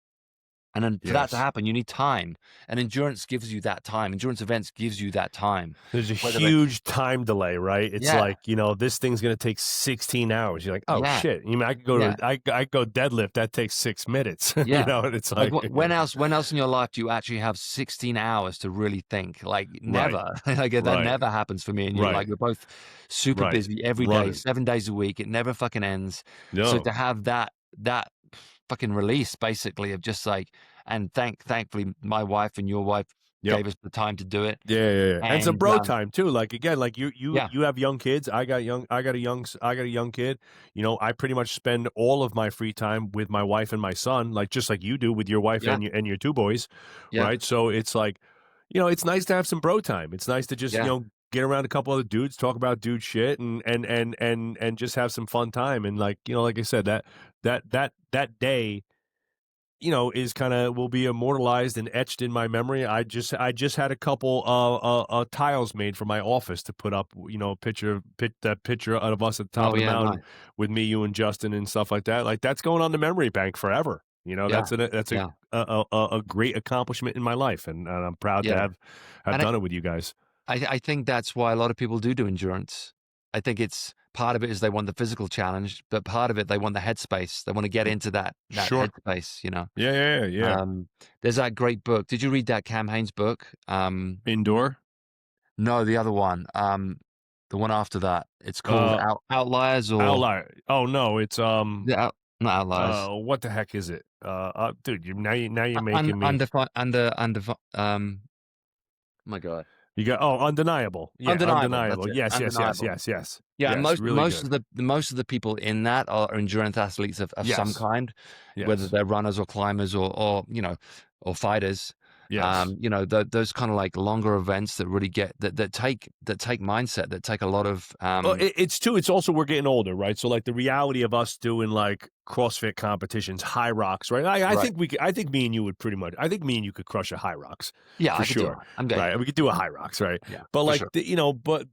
And then for that to Yes. happen, you need time. And endurance gives you that time. Endurance events gives you that time. There's a Whether it's huge time delay, right? It's yeah, like, this thing's gonna take 16 hours. You're like, "Oh, yeah, shit." You mean I could go yeah. to I go deadlift, that takes 6 minutes, Yeah. And it's Like, like when else in your life do you actually have 16 hours to really think? Like, Right, never. Like, that right, never happens for me and you. right, Like, we're both super right. busy every day, Running. 7 days a week. It never fucking ends. So No. to have that fucking release basically of just like and thankfully, my wife and your wife Yep. gave us the time to do it. Yeah, yeah, yeah. And some And, bro time too. Like again, like you yeah, you have young kids. I got a young kid. I pretty much spend all of my free time with my wife and my son, like just like you do with your wife yeah, and your two boys, yeah, right? So it's like, it's nice to have some bro time. It's nice to just, yeah. get around a couple other dudes, talk about dude shit and just have some fun time. And like, like I said, that day is kind of will be immortalized and etched in my memory. I just had a couple tiles made for my office to put up. That picture of us at the top Oh, of the yeah, mountain nice. with me, you, and Justin and stuff like that. Like that's going on the memory bank forever. Yeah, That's yeah, a great accomplishment in my life, and I'm proud to yeah. have And done it with you guys. I think that's why a lot of people do endurance. I think it's part of it is they want the physical challenge, but part of it they want the headspace. They want to get into that Sure. headspace. Yeah, yeah, yeah, yeah. There's that great book. Did you read that Cam Haines book? Indoor. No, the other one. The one after that. It's called Uh, Outliers or Outlier. Oh no, it's yeah, not Outliers. what the heck is it? Dude, now you're Un, making me. undefi- under my God. You got undeniable. Yeah, Undeniable. That's undeniable. it. Yes, yes, yes, Undeniable. yes, yes, Yeah, and yes. most Really most good. of the people in that are endurance athletes of some Yes, kind, whether yes, they're runners or climbers or fighters. yes. Those kind of like longer events that really get that take mindset, that take a lot of Well, it's too. It's also we're getting older, right? So like the reality of us doing like CrossFit competitions, high rocks, right? I right. think I think me and you would pretty much. I think me and you could crush a high rocks Yeah, for I could do sure, it. I'm game. right? We could do a high rocks, right? Yeah, But for like sure.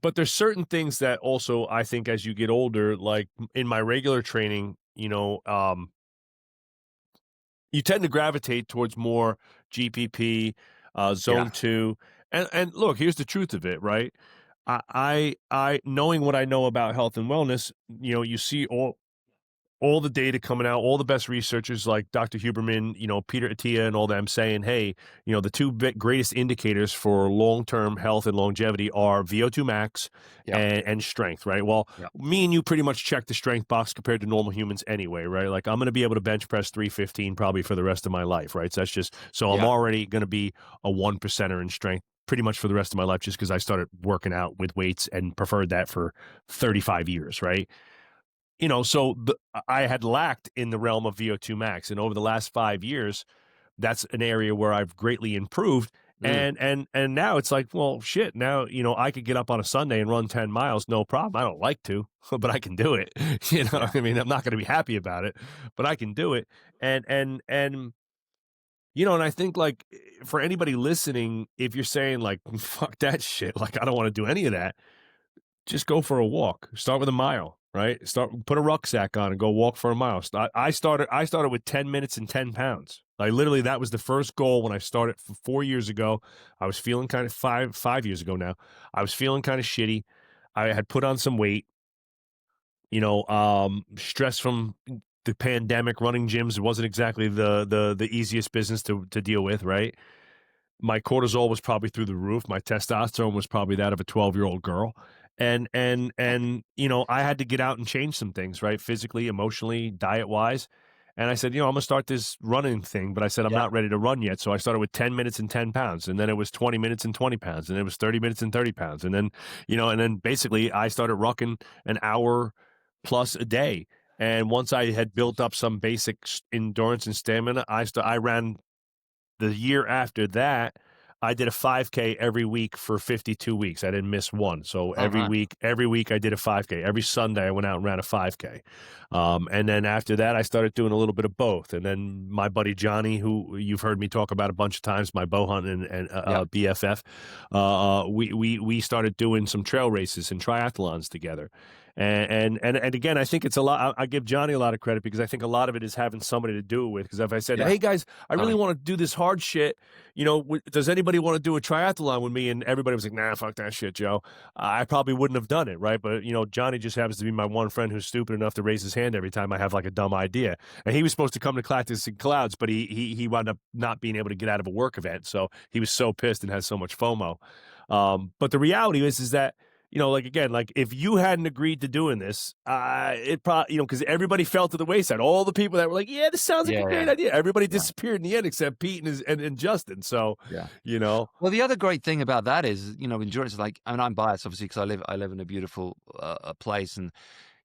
but there's certain things that also I think as you get older, like in my regular training, you tend to gravitate towards more GPP, Yeah, zone two, and look, here's the truth of it, right? I knowing what I know about health and wellness, you see all the data coming out, all the best researchers like Dr. Huberman, Peter Attia and all them saying, hey, the two greatest indicators for long-term health and longevity are VO2 max yeah, and strength, right? Well, yeah, me and you pretty much check the strength box compared to normal humans anyway, right? Like I'm going to be able to bench press 315 probably for the rest of my life, right? So that's so I'm yeah, already going to be a 1%er in strength pretty much for the rest of my life just because I started working out with weights and preferred that for 35 years, right? So I had lacked in the realm of VO2 max, and over the last 5 years, that's an area where I've greatly improved. mm, And now it's like, well, shit. Now I could get up on a Sunday and run 10 miles, no problem. I don't like to, but I can do it. yeah, I mean, I'm not going to be happy about it, but I can do it. And and I think like for anybody listening, if you're saying like, fuck that shit, like I don't want to do any of that, just go for a walk. Start with a mile, right? Put a rucksack on and go walk for a mile. I started with 10 minutes and 10 pounds. Like literally that was the first goal when I started 4 years ago. I was feeling kind of 5 years ago now. I was feeling kind of shitty. I had put on some weight, stress from the pandemic, running gyms. It wasn't exactly the easiest business to deal with, right? My cortisol was probably through the roof. My testosterone was probably that of a 12-year-old girl. And I had to get out and change some things, right? Physically, emotionally, diet-wise. And I said, I'm going to start this running thing, but I said I'm yeah, not ready to run yet. So I started with 10 minutes and 10 pounds, and then it was 20 minutes and 20 pounds, and it was 30 minutes and 30 pounds. And then basically I started rucking an hour plus a day. And once I had built up some basic endurance and stamina, I ran the year after that, I did a 5K every week for 52 weeks. I didn't miss one. So Oh, nice. every week I did a 5K. Every Sunday I went out and ran a 5K. And then after that, I started doing a little bit of both. And then my buddy Johnny, who you've heard me talk about a bunch of times, my bow hunting and Yep. BFF, we started doing some trail races and triathlons together. And again, I think it's a lot. I give Johnny a lot of credit because I think a lot of it is having somebody to do it with. Because if I said, Yeah. "Hey guys, I really Totally. want to do this hard shit," does anybody want to do a triathlon with me? And everybody was like, "Nah, fuck that shit, Joe." I probably wouldn't have done it, right? But Johnny just happens to be my one friend who's stupid enough to raise his hand every time I have like a dumb idea. And he was supposed to come to Cactus and Clouds, but he wound up not being able to get out of a work event, so he was so pissed and had so much FOMO. But the reality is that like again, like if you hadn't agreed to doing this, it probably, because everybody fell to the wayside. All the people that were like, "Yeah, this sounds like a great idea," everybody disappeared in the end except Pete and Justin. So, Yeah. you know, Well, the other great thing about that is, endurance is like, I mean, I'm biased obviously because I live in a beautiful place, and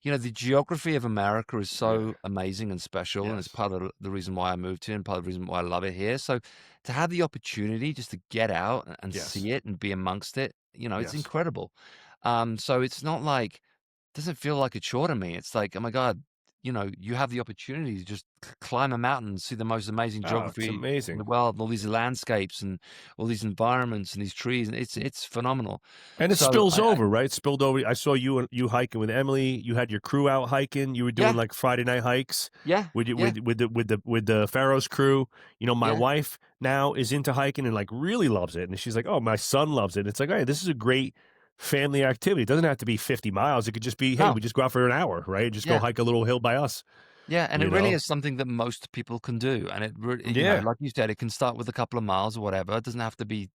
the geography of America is yeah, so amazing and special, and it's yes, part of the reason why I moved here and part of the reason why I love it here. So to have the opportunity just to get out and yes, see it and be amongst it, it's yes. incredible. So it's not like, it doesn't feel like a chore to me. It's like, oh my God, you have the opportunity to just climb a mountain and see the most amazing Oh, it's geography in the amazing. world, and all these landscapes and all these environments and these trees, and it's phenomenal. And it So spills I over, right? It spilled over. I saw you hiking with Emily. You had your crew out hiking. You were doing yeah, like Friday night hikes yeah, with you yeah, with the Pharos crew. My yeah. wife now is into hiking and like really loves it. And she's like, "Oh, my son loves it." And it's like, "Hey, this is a great family activity. It doesn't have to be 50 miles. It could just be, hey, No, we just go out for an hour, right? Just go yeah. hike a little hill by us, Yeah, and it you really know?" is something that most people can do, and it really, Yeah. like you said, it can start with a couple of miles or whatever. It doesn't have to be,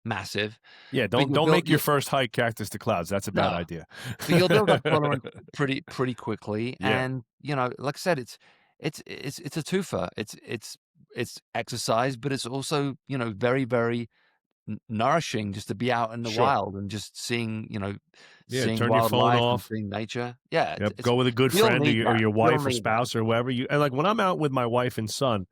massive, Yeah, but don't make your first hike Cactus to Clouds. That's a bad no, idea. but you'll build up tolerance pretty quickly, Yeah, and like I said, it's a twofer. It's exercise, but it's also very very nourishing just to be out in the sure. wild and just seeing Yeah, seeing turn your phone wildlife and off. seeing nature. Yeah, Yep, it's go with a good we all friend or need that. your We all wife or need that. spouse or whoever you and, like, when I'm out with my wife and son,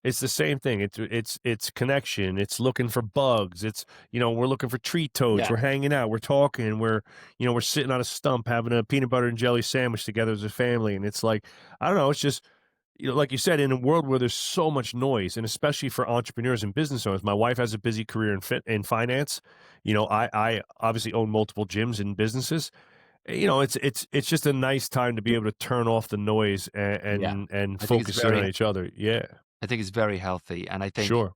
it's the same thing. It's connection, it's looking for bugs, we're looking for tree toads, Yeah. we're hanging out, we're talking, we're sitting on a stump having a peanut butter and jelly sandwich together as a family, and it's like, I don't know, it's just, like you said, in a world where there's so much noise, and especially for entrepreneurs and business owners, my wife has a busy career in finance. I obviously own multiple gyms and businesses. It's just a nice time to be able to turn off the noise and Yeah. and I think it's focus in very on each other. Yeah, I think it's very healthy, and I think sure.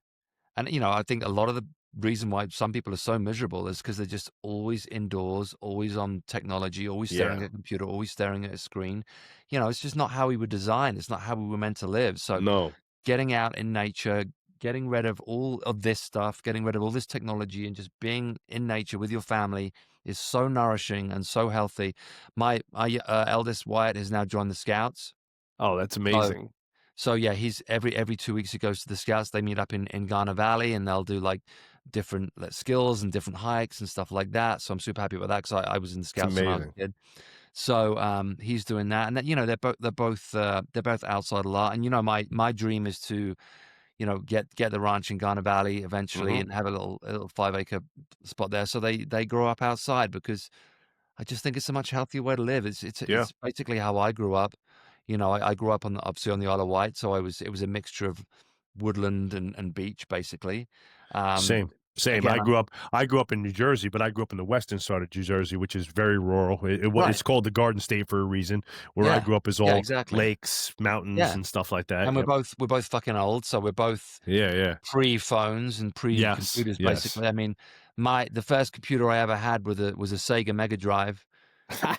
and, I think a lot of the reason why some people are so miserable is because 'cause they're just always indoors, always on technology, always staring Yeah. at a computer, always staring at a screen. It's just not how we were designed, it's not how we were meant to live, so No. getting out in nature, getting rid of all of this stuff, getting rid of all this technology, and just being in nature with your family is so nourishing and so healthy. My eldest Wyatt has now joined the Scouts. Oh, that's So amazing. so yeah, he's every 2 weeks he goes to the Scouts. They meet up in Ghana Valley, and they'll do like different skills and different hikes and stuff like that. So I'm super happy about that because I was in the It's Scouts when I was amazing. a kid. So he's doing that, and they're both outside a lot. And my dream is to get the ranch in Ghana Valley eventually Mhm. and have a little 5 acre spot there. So they grow up outside because I just think it's a much healthier way to live. It's Yeah. it's basically how I grew up. I grew up obviously on the Isle of Wight, so it was a mixture of woodland and beach basically. Um, Same. Same. again, I'm I grew up in New Jersey, but I grew up in the western side of New Jersey, which is very rural. It's right. called the Garden State for a reason. Where I Yeah. grew up is Yeah, all exactly. lakes, mountains, Yeah. and stuff like that. And we're Yep. both fucking old, so we're both Yeah, yeah. pre-phones and Yes, pre-computers yes. basically. I mean, the first computer I ever had was a Sega Mega Drive.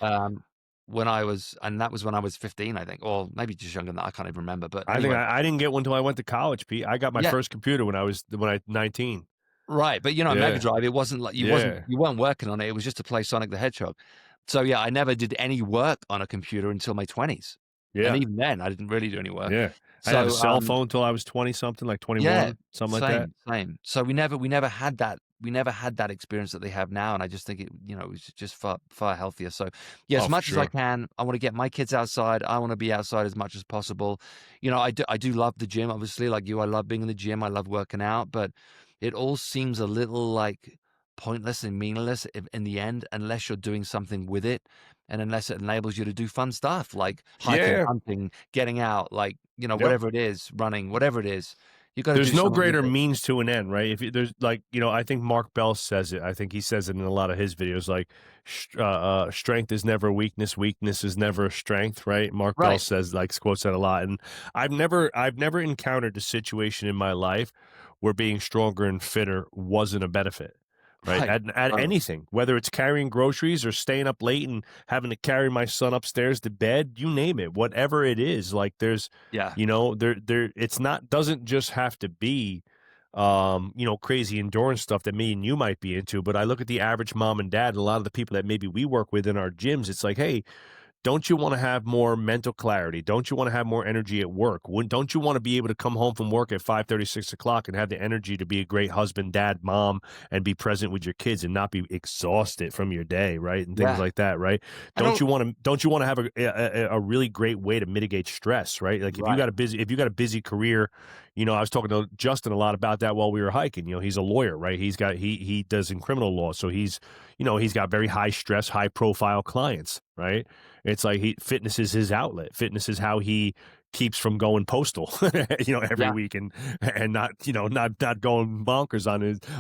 Um, that was when I was 15, I think, or maybe just younger than that. I can't even remember. But I think anyway, I didn't get one until I went to college, Pete. I got my yeah, first computer when I 19. right. But Mega Yeah, Drive, it wasn't like yeah, you weren't working on it. It was just to play Sonic the Hedgehog. So yeah, I never did any work on a computer until my 20s, and yeah, even then, I didn't really do any work. yeah. I didn't have a So cell phone until I was 20 something, like yeah, 21, something like that. same. So we never had that. We never had that experience that they have now, and I just think it was just far healthier. So, yeah, as Oh, for much as I sure. can, I want to get my kids outside. I want to be outside as much as possible. I do love the gym, obviously, like you. I love being in the gym. I love working out, but it all seems a little like pointless and meaningless in the end, unless you're doing something with it, and unless it enables you to do fun stuff like hiking, Yeah. hunting, getting out, like, Yep. whatever it is, running, whatever it is, you got to There's do no something with greater it. means to an end, right? If you, there's like, I think Mark Bell says it. I think he says it in a lot of his videos. Like, strength is never weakness. Weakness is never strength, right? Mark Bell Right, says, like, quotes that a lot. And I've never encountered a situation in my life where being stronger and fitter wasn't a benefit. Right. right, At totally. anything, whether it's carrying groceries or staying up late and having to carry my son upstairs to bed, you name it, whatever it is, like there's Yeah, it's not doesn't just have to be crazy endurance stuff that me and you might be into, but I look at the average mom and dad and a lot of the people that maybe we work with in our gyms. It's like, hey, don't you want to have more mental clarity? Don't you want to have more energy at work? Don't you want to be able to come home from work at 5:30, 6 o'clock and have the energy to be a great husband, dad, mom, and be present with your kids and not be exhausted from your day, right? And things yeah. like that, right? I don't. Don't you want to have a really great way to mitigate stress, right? Like Right, if you got a busy career, I was talking to Justin a lot about that while we were hiking. He's a lawyer, right? He does in criminal law, so he's got very high stress, high profile clients, right? It's like fitness is his outlet. Fitness is how he keeps from going postal, every yeah, week and not, not going bonkers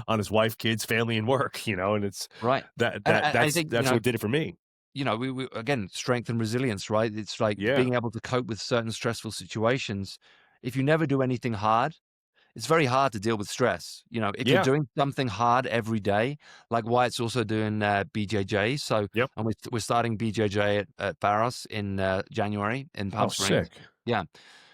on his wife, kids, family, and work, and it's right. that And that I think, that's what did it for me. we again, strength and resilience, right? It's like Yeah. being able to cope with certain stressful situations. If you never do anything hard, it's very hard to deal with stress. If you're Yeah. doing something hard every day, like Wyatt's also doing BJJ. So, Yep. and we're starting BJJ at Pharos in January in Palm Oh, Springs. sick. Yeah.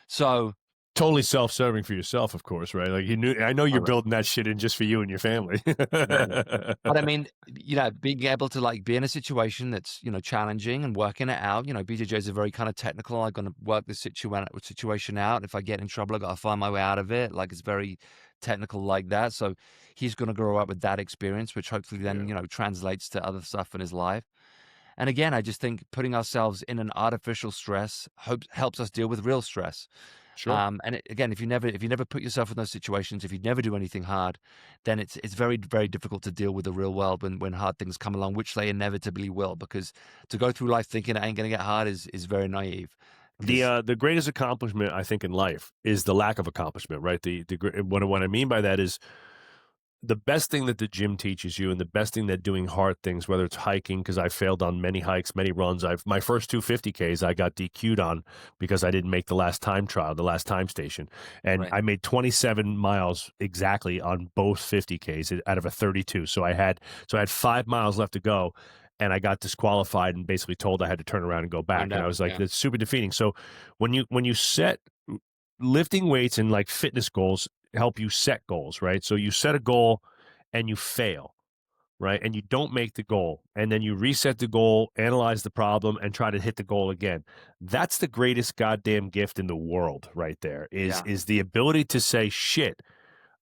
So, Totally self-serving for yourself, of course, right? Like I know you're building that shit in just for you and your family. right. But I mean, being able to like be in a situation that's, challenging and working it out. BJJ is a very kind of technical. I'm going to work this situation out. If I get in trouble, I got to find my way out of it. Like it's very technical like that. So he's going to grow up with that experience, which hopefully then, Yeah. translates to other stuff in his life. And again, I just think putting ourselves in an artificial stress helps us deal with real stress. Sure. Again, if you never put yourself in those situations, if you never do anything hard, then it's very very difficult to deal with the real world when hard things come along, which they inevitably will. Because to go through life thinking it ain't gonna get hard is very naive. Because The greatest accomplishment I think in life is the lack of accomplishment, right? What I mean by that is the best thing that the gym teaches you and the best thing that doing hard things, whether it's hiking, because I failed on many hikes, many runs. My first two 50Ks I got DQ'd on because I didn't make the last time trial, the last time station. And right, I made 27 miles exactly on both 50Ks out of a 32. So I had 5 miles left to go. And I got disqualified and basically told I had to turn around and go back. found And I out. was like, Yeah, that's super defeating. So when you set lifting weights and like fitness goals help you set goals, right? So you set a goal and you fail, right? And you don't make the goal. And then you reset the goal, analyze the problem, and try to hit the goal again. That's the greatest goddamn gift in the world right there is yeah, is the ability to say, shit,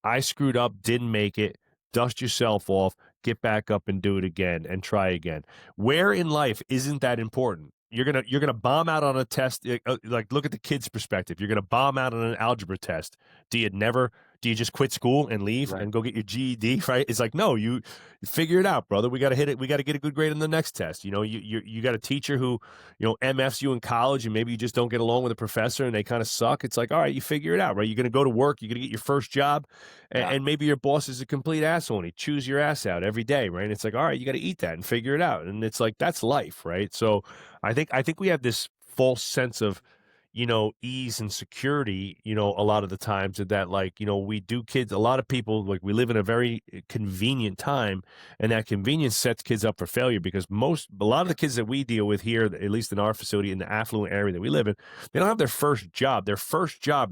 I screwed up, didn't make it. Dust yourself off, get back up and do it again and try again. Where in life isn't that important? You're gonna bomb out on a test. Like look at the kid's perspective. You're gonna bomb out on an algebra test. Do you just quit school and leave right, and go get your GED? Right? It's like no, you figure it out, brother. We got to hit it. We got to get a good grade on the next test. You got a teacher who MFs you in college and maybe you just don't get along with a professor and they kind of suck. It's like all right, you figure it out, right? You're gonna go to work. You're gonna get your first job, and, yeah, and maybe your boss is a complete asshole and he chews your ass out every day, right? And it's like all right, you got to eat that and figure it out. And it's like that's life, right? So I think we have this false sense of ease and security a lot of the times that like we do kids a lot of people like we live in a very convenient time and that convenience sets kids up for failure because a lot of the kids that we deal with here at least in our facility in the affluent area that we live in they don't have their first job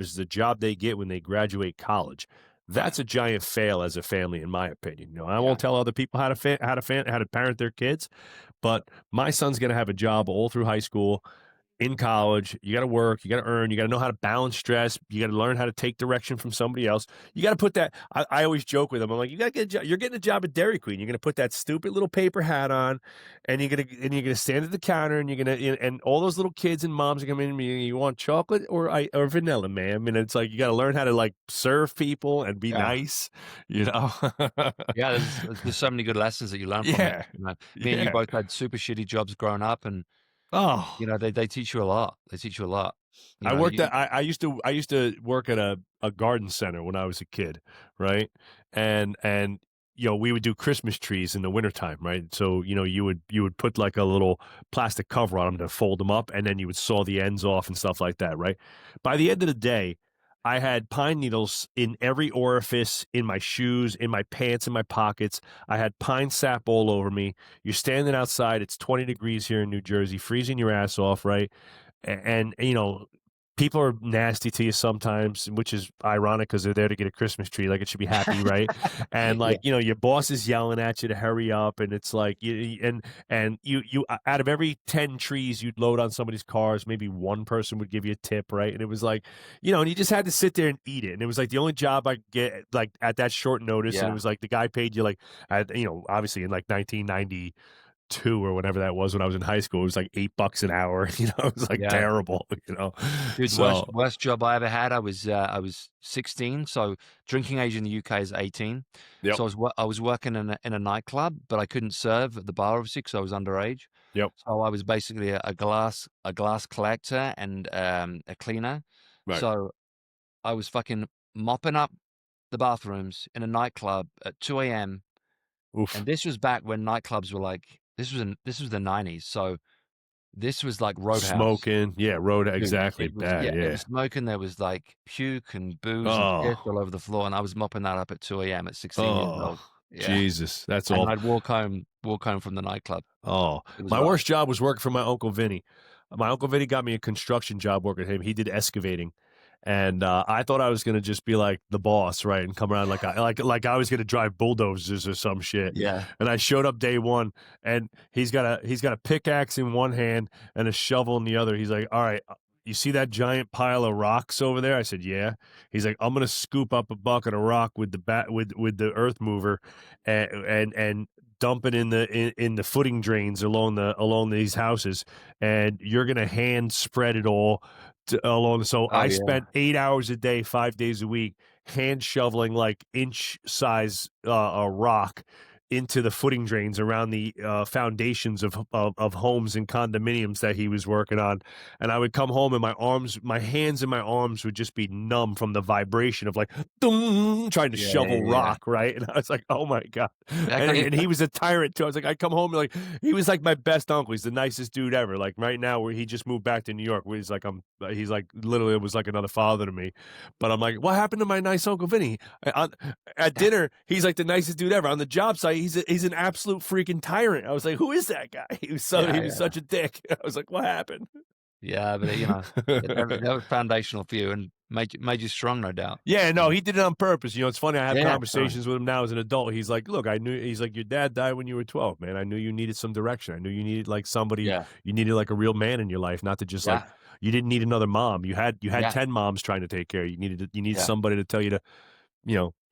is the job they get when they graduate college. right, That's a giant fail as a family, in my opinion. I yeah, won't tell other people how to parent their kids, but my son's going to have a job all through high school, in college. You got to work, you got to earn, you got to know how to balance stress. You got to learn how to take direction from somebody else. You got to put that. I always joke with them. I'm like, you got to get a job. You're getting a job at Dairy Queen. You're going to put that stupid little paper hat on, and you're gonna stand at the counter, and and all those little kids and moms are coming in. You want chocolate or vanilla, ma'am? And it's like you got to learn how to like serve people and be Yeah. nice. You know. Yeah, there's so many good lessons that you learn from it. Yeah. You know, me and you Yeah. both had super shitty jobs growing up, and Oh. they teach you a lot. They teach you a lot. You I know, worked you, at I used to work at a garden center when I was a kid, right? And we would do Christmas trees in the wintertime, right? So, you would put like a little plastic cover on them to fold them up, and then you would saw the ends off and stuff like that, right? By the end of the day, I had pine needles in every orifice, in my shoes, in my pants, in my pockets. I had pine sap all over me. You're standing outside, it's 20 degrees here in New Jersey, freezing your ass off, right? And people are nasty to you sometimes, which is ironic because they're there to get a Christmas tree. Like, it should be happy, right? And yeah, like, your boss is yelling at you to hurry up, and it's like you out of every 10 trees you'd load on somebody's cars, maybe one person would give you a tip, right? And it was like, and you just had to sit there and eat it. And it was like the only job I could get like at that short notice. And it yeah, was like the guy paid you like obviously in like 1992 or whatever that was when I was in high school. It was like $8 an hour. It was like yeah. terrible. Dude, worst So worst job I ever had. I was 16, so drinking age in the UK is 18. yep, So I was working in a nightclub, but I couldn't serve at the bar obviously because I was underage. yep, So I was basically a glass collector and a cleaner. right. So I was fucking mopping up the bathrooms in a nightclub at 2 a.m. Oof. And this was back when nightclubs were like this was the 90s. So this was like Roadhouse. Smoking, yeah, road Dude, exactly it was, bad, yeah, it yeah. was smoking. There was like puke and booze and piss Oh, all over the floor, and I was mopping that up at 2 a.m. at 16 years oh, old. Yeah, Jesus, that's and awful. I'd walk home from the nightclub. Oh, It was my rough. worst job was working for my Uncle Vinny. My Uncle Vinny got me a construction job working with him. He did excavating. And I thought I was gonna just be like the boss, right, and come around like I was gonna drive bulldozers or some shit. Yeah, And I showed up day one, and he's got a pickaxe in one hand and a shovel in the other. He's like, "All right, you see that giant pile of rocks over there?" I said, "Yeah." He's like, "I'm gonna scoop up a bucket of rock with the earth mover, and dump it in the footing drains along these houses, and you're gonna hand spread it all." Along. So oh I yeah, spent 8 hours a day, 5 days a week, hand shoveling like inch size a rock into the footing drains around the foundations of homes and condominiums that he was working on. And I would come home and my hands and my arms would just be numb from the vibration of like trying to yeah, shovel yeah, yeah. rock, right? And I was like, oh my God. That got And you. he was a tyrant too. I was like, I come home and like he was like my best uncle. He's the nicest dude ever. Like right now, where he just moved back to New York, where he's like literally was like another father to me. But I'm like, what happened to my nice Uncle Vinny? At dinner, he's like the nicest dude ever. On the job site, he's an absolute freaking tyrant. I was like, who is that guy? He Yeah, was yeah, such a dick. I was like, what happened? yeah. But that was foundational for you and made you strong, no doubt. Yeah, no, he did it on purpose. It's funny. I have Yeah, totally. conversations with him now as an adult. He's like, look, I knew. He's like, your dad died when you were 12, man. I knew you needed some direction. I knew you needed like somebody. Yeah, You needed like a real man in your life, not to just like yeah, you didn't need another mom. You had yeah, 10 moms trying to take care of you. You needed yeah, somebody to tell you to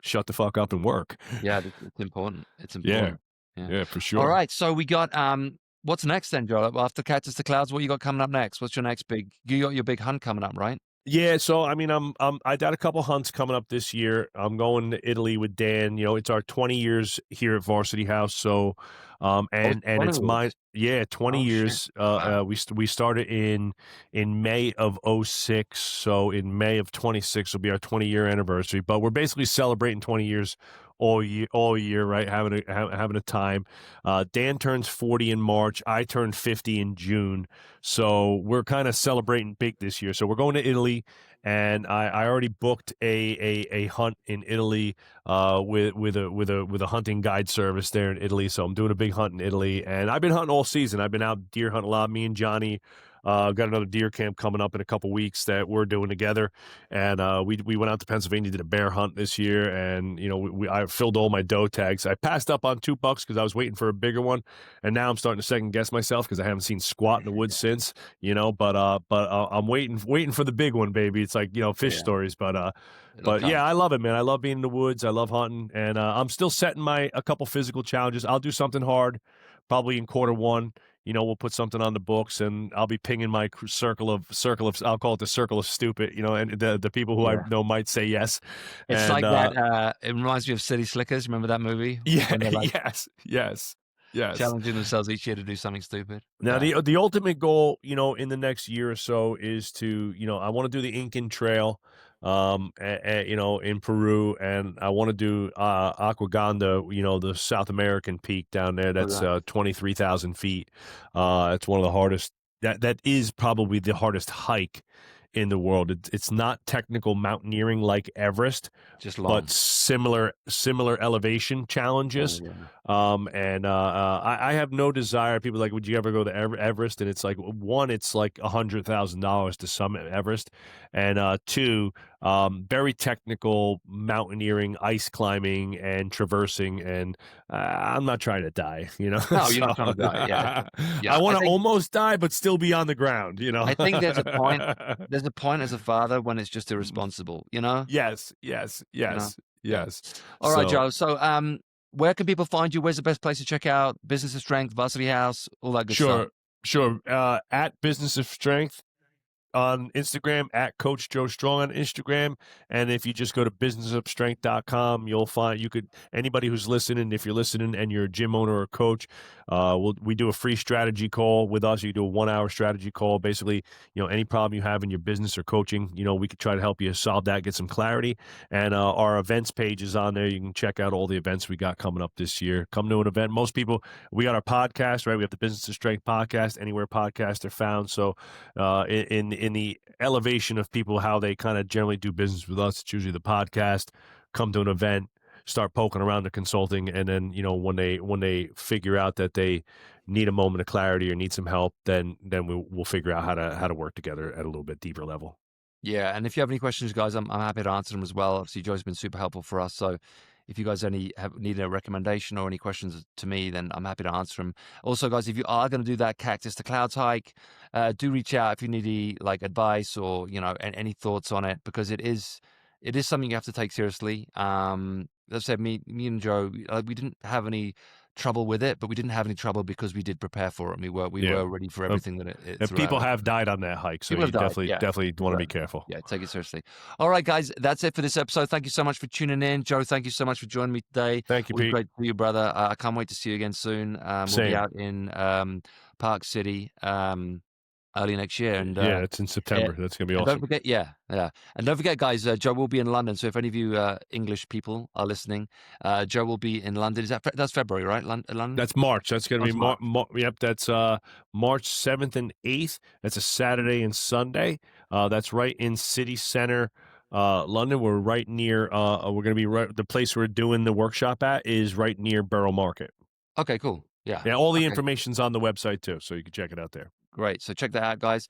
shut the fuck up and work. yeah. It's important. It's Yeah, important. Yeah. yeah, for All sure. right. So we got what's next then, Joe? After Cactus to Clouds, what you got coming up next? What's your next big? You got your big hunt coming up, right? Yeah, so I mean, I got a couple hunts coming up this year. I'm going to Italy with Dan. It's our 20 years here at Varsity House. So, Oh, and 20 it's mine. years. Yeah, 20 Oh shit. years. Wow. We started in May of '06. So in May of 26 will be our 20-year anniversary. But we're basically celebrating 20 years all year, right? Having a time. Dan turns 40 in March. I turn 50 in June. So we're kind of celebrating big this year. So we're going to Italy, and I already booked a hunt in Italy with a hunting guide service there in Italy. So I'm doing a big hunt in Italy, and I've been hunting all season. I've been out deer hunting a lot. Me and Johnny Got another deer camp coming up in a couple weeks that we're doing together, and we went out to Pennsylvania, did a bear hunt this year, and I filled all my doe tags. I passed up on 2 bucks because I was waiting for a bigger one, and now I'm starting to second guess myself because I haven't seen squat in the woods since. But I'm waiting for the big one, baby. It's like fish Yeah, stories, it'll but come. yeah, I love it, man. I love being in the woods. I love hunting, and I'm still setting a couple physical challenges. I'll do something hard, probably in quarter 1. We'll put something on the books, and I'll be pinging my circle of I'll call it the circle of stupid. And the people who I Yeah. know might say yes, It's and like that. It reminds me of City Slickers. Remember that movie yeah, when they're like yes. challenging themselves each year to do something stupid? Now Yeah. the ultimate goal, in the next year or so is to, I want to do the Incan Trail, in Peru, and I want to do Aquaganda, the South American peak down there. Oh, That's yeah. 23,000 feet. It's one of the hardest. That is probably the hardest hike in the world. It's not technical mountaineering like Everest, Just but long. similar elevation Oh, challenges. yeah. I have no desire. People are like, would you ever go to Everest? And it's like, one, it's like $100,000 to summit Everest, and two, very technical mountaineering, ice climbing, and traversing. And I'm not trying to die, No, you're so not trying to die. Yeah. I Yeah. want to almost die, but still be on the ground, I think there's a point. There's a point as a father when it's just irresponsible. Yes, yes, You know. yes, Yeah. yes. All right, So Joe. So, where can people find you? Where's the best place to check out Business of Strength, Varsity House, all that good stuff? sure, sure. At Business of Strength on Instagram, at Coach Joe Strong on Instagram. And if you just go to businessofstrength.com, you'll find anybody who's listening, if you're listening and you're a gym owner or coach, we do a free strategy call with us. You do a 1-hour strategy call. Basically, any problem you have in your business or coaching, we could try to help you solve that, get some clarity. And our events page is on there. You can check out all the events we got coming up this year. Come to an event. Most people, we got our podcast, right? We have the Business of Strength podcast, anywhere podcasts are found. So in the elevation of people, how they kind of generally do business with us, it's usually the podcast, come to an event, start poking around the consulting, and then when they figure out that they need a moment of clarity or need some help, then we'll figure out how to work together at a little bit deeper level. Yeah, and if you have any questions, guys, I'm happy to answer them as well. Obviously, Joe's been super helpful for us. So if you guys need a recommendation or any questions to me, then I'm happy to answer them. Also, guys, if you are going to do that Cactus to Clouds hike, do reach out if you need any advice or any thoughts on it, because it is something you have to take seriously. As I said, me and Joe, we didn't have any trouble with it, but we didn't have any trouble because we did prepare for it. We Yeah. were ready for everything that it And threw at people us. have died on that hike, so People you have died. definitely want to Yeah. be careful. Yeah, take it seriously. All right, guys, that's it for this episode. Thank you so much for tuning in. Joe, thank you so much for joining me today. Thank you, It was Pete. great to see you, brother. I can't wait to see you again soon. We'll be Same. out in Park City early next year. And Yeah, it's in September. That's gonna be and don't awesome. forget, and don't forget, guys, Joe will be in London. So if any of you English people are listening, Joe will be in London. That's February, right? London? That's March. That's going to be March. Yep, that's March 7th and 8th. That's a Saturday and Sunday. That's right in city center, London. We're right near. We're going to be right. The place we're doing the workshop at is right near Borough Market. Okay, cool. Yeah. Yeah, all the Okay, information's on the website too, so you can check it out there. great. So check that out, guys.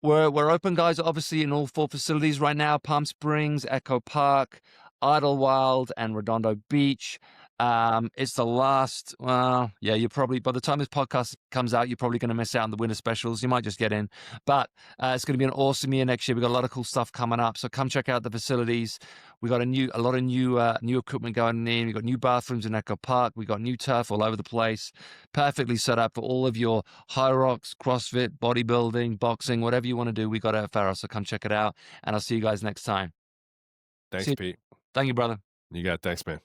We're open, guys, obviously in all 4 facilities right now: Palm Springs, Echo Park, Idlewild, and Redondo Beach. It's the last, you're probably, by the time this podcast comes out, you're probably going to miss out on the winter specials. You might just get in, but it's going to be an awesome year next year. We've got a lot of cool stuff coming up, so come check out the facilities. We got a lot of new equipment going in. We got new bathrooms in Echo Park. We got new turf all over the place, perfectly set up for all of your high rocks, CrossFit, bodybuilding, boxing, whatever you want to do. We got it at Pharos, so come check it out, and I'll see you guys next time. Thanks, See you. Pete. Thank you, brother. You got it. Thanks, man.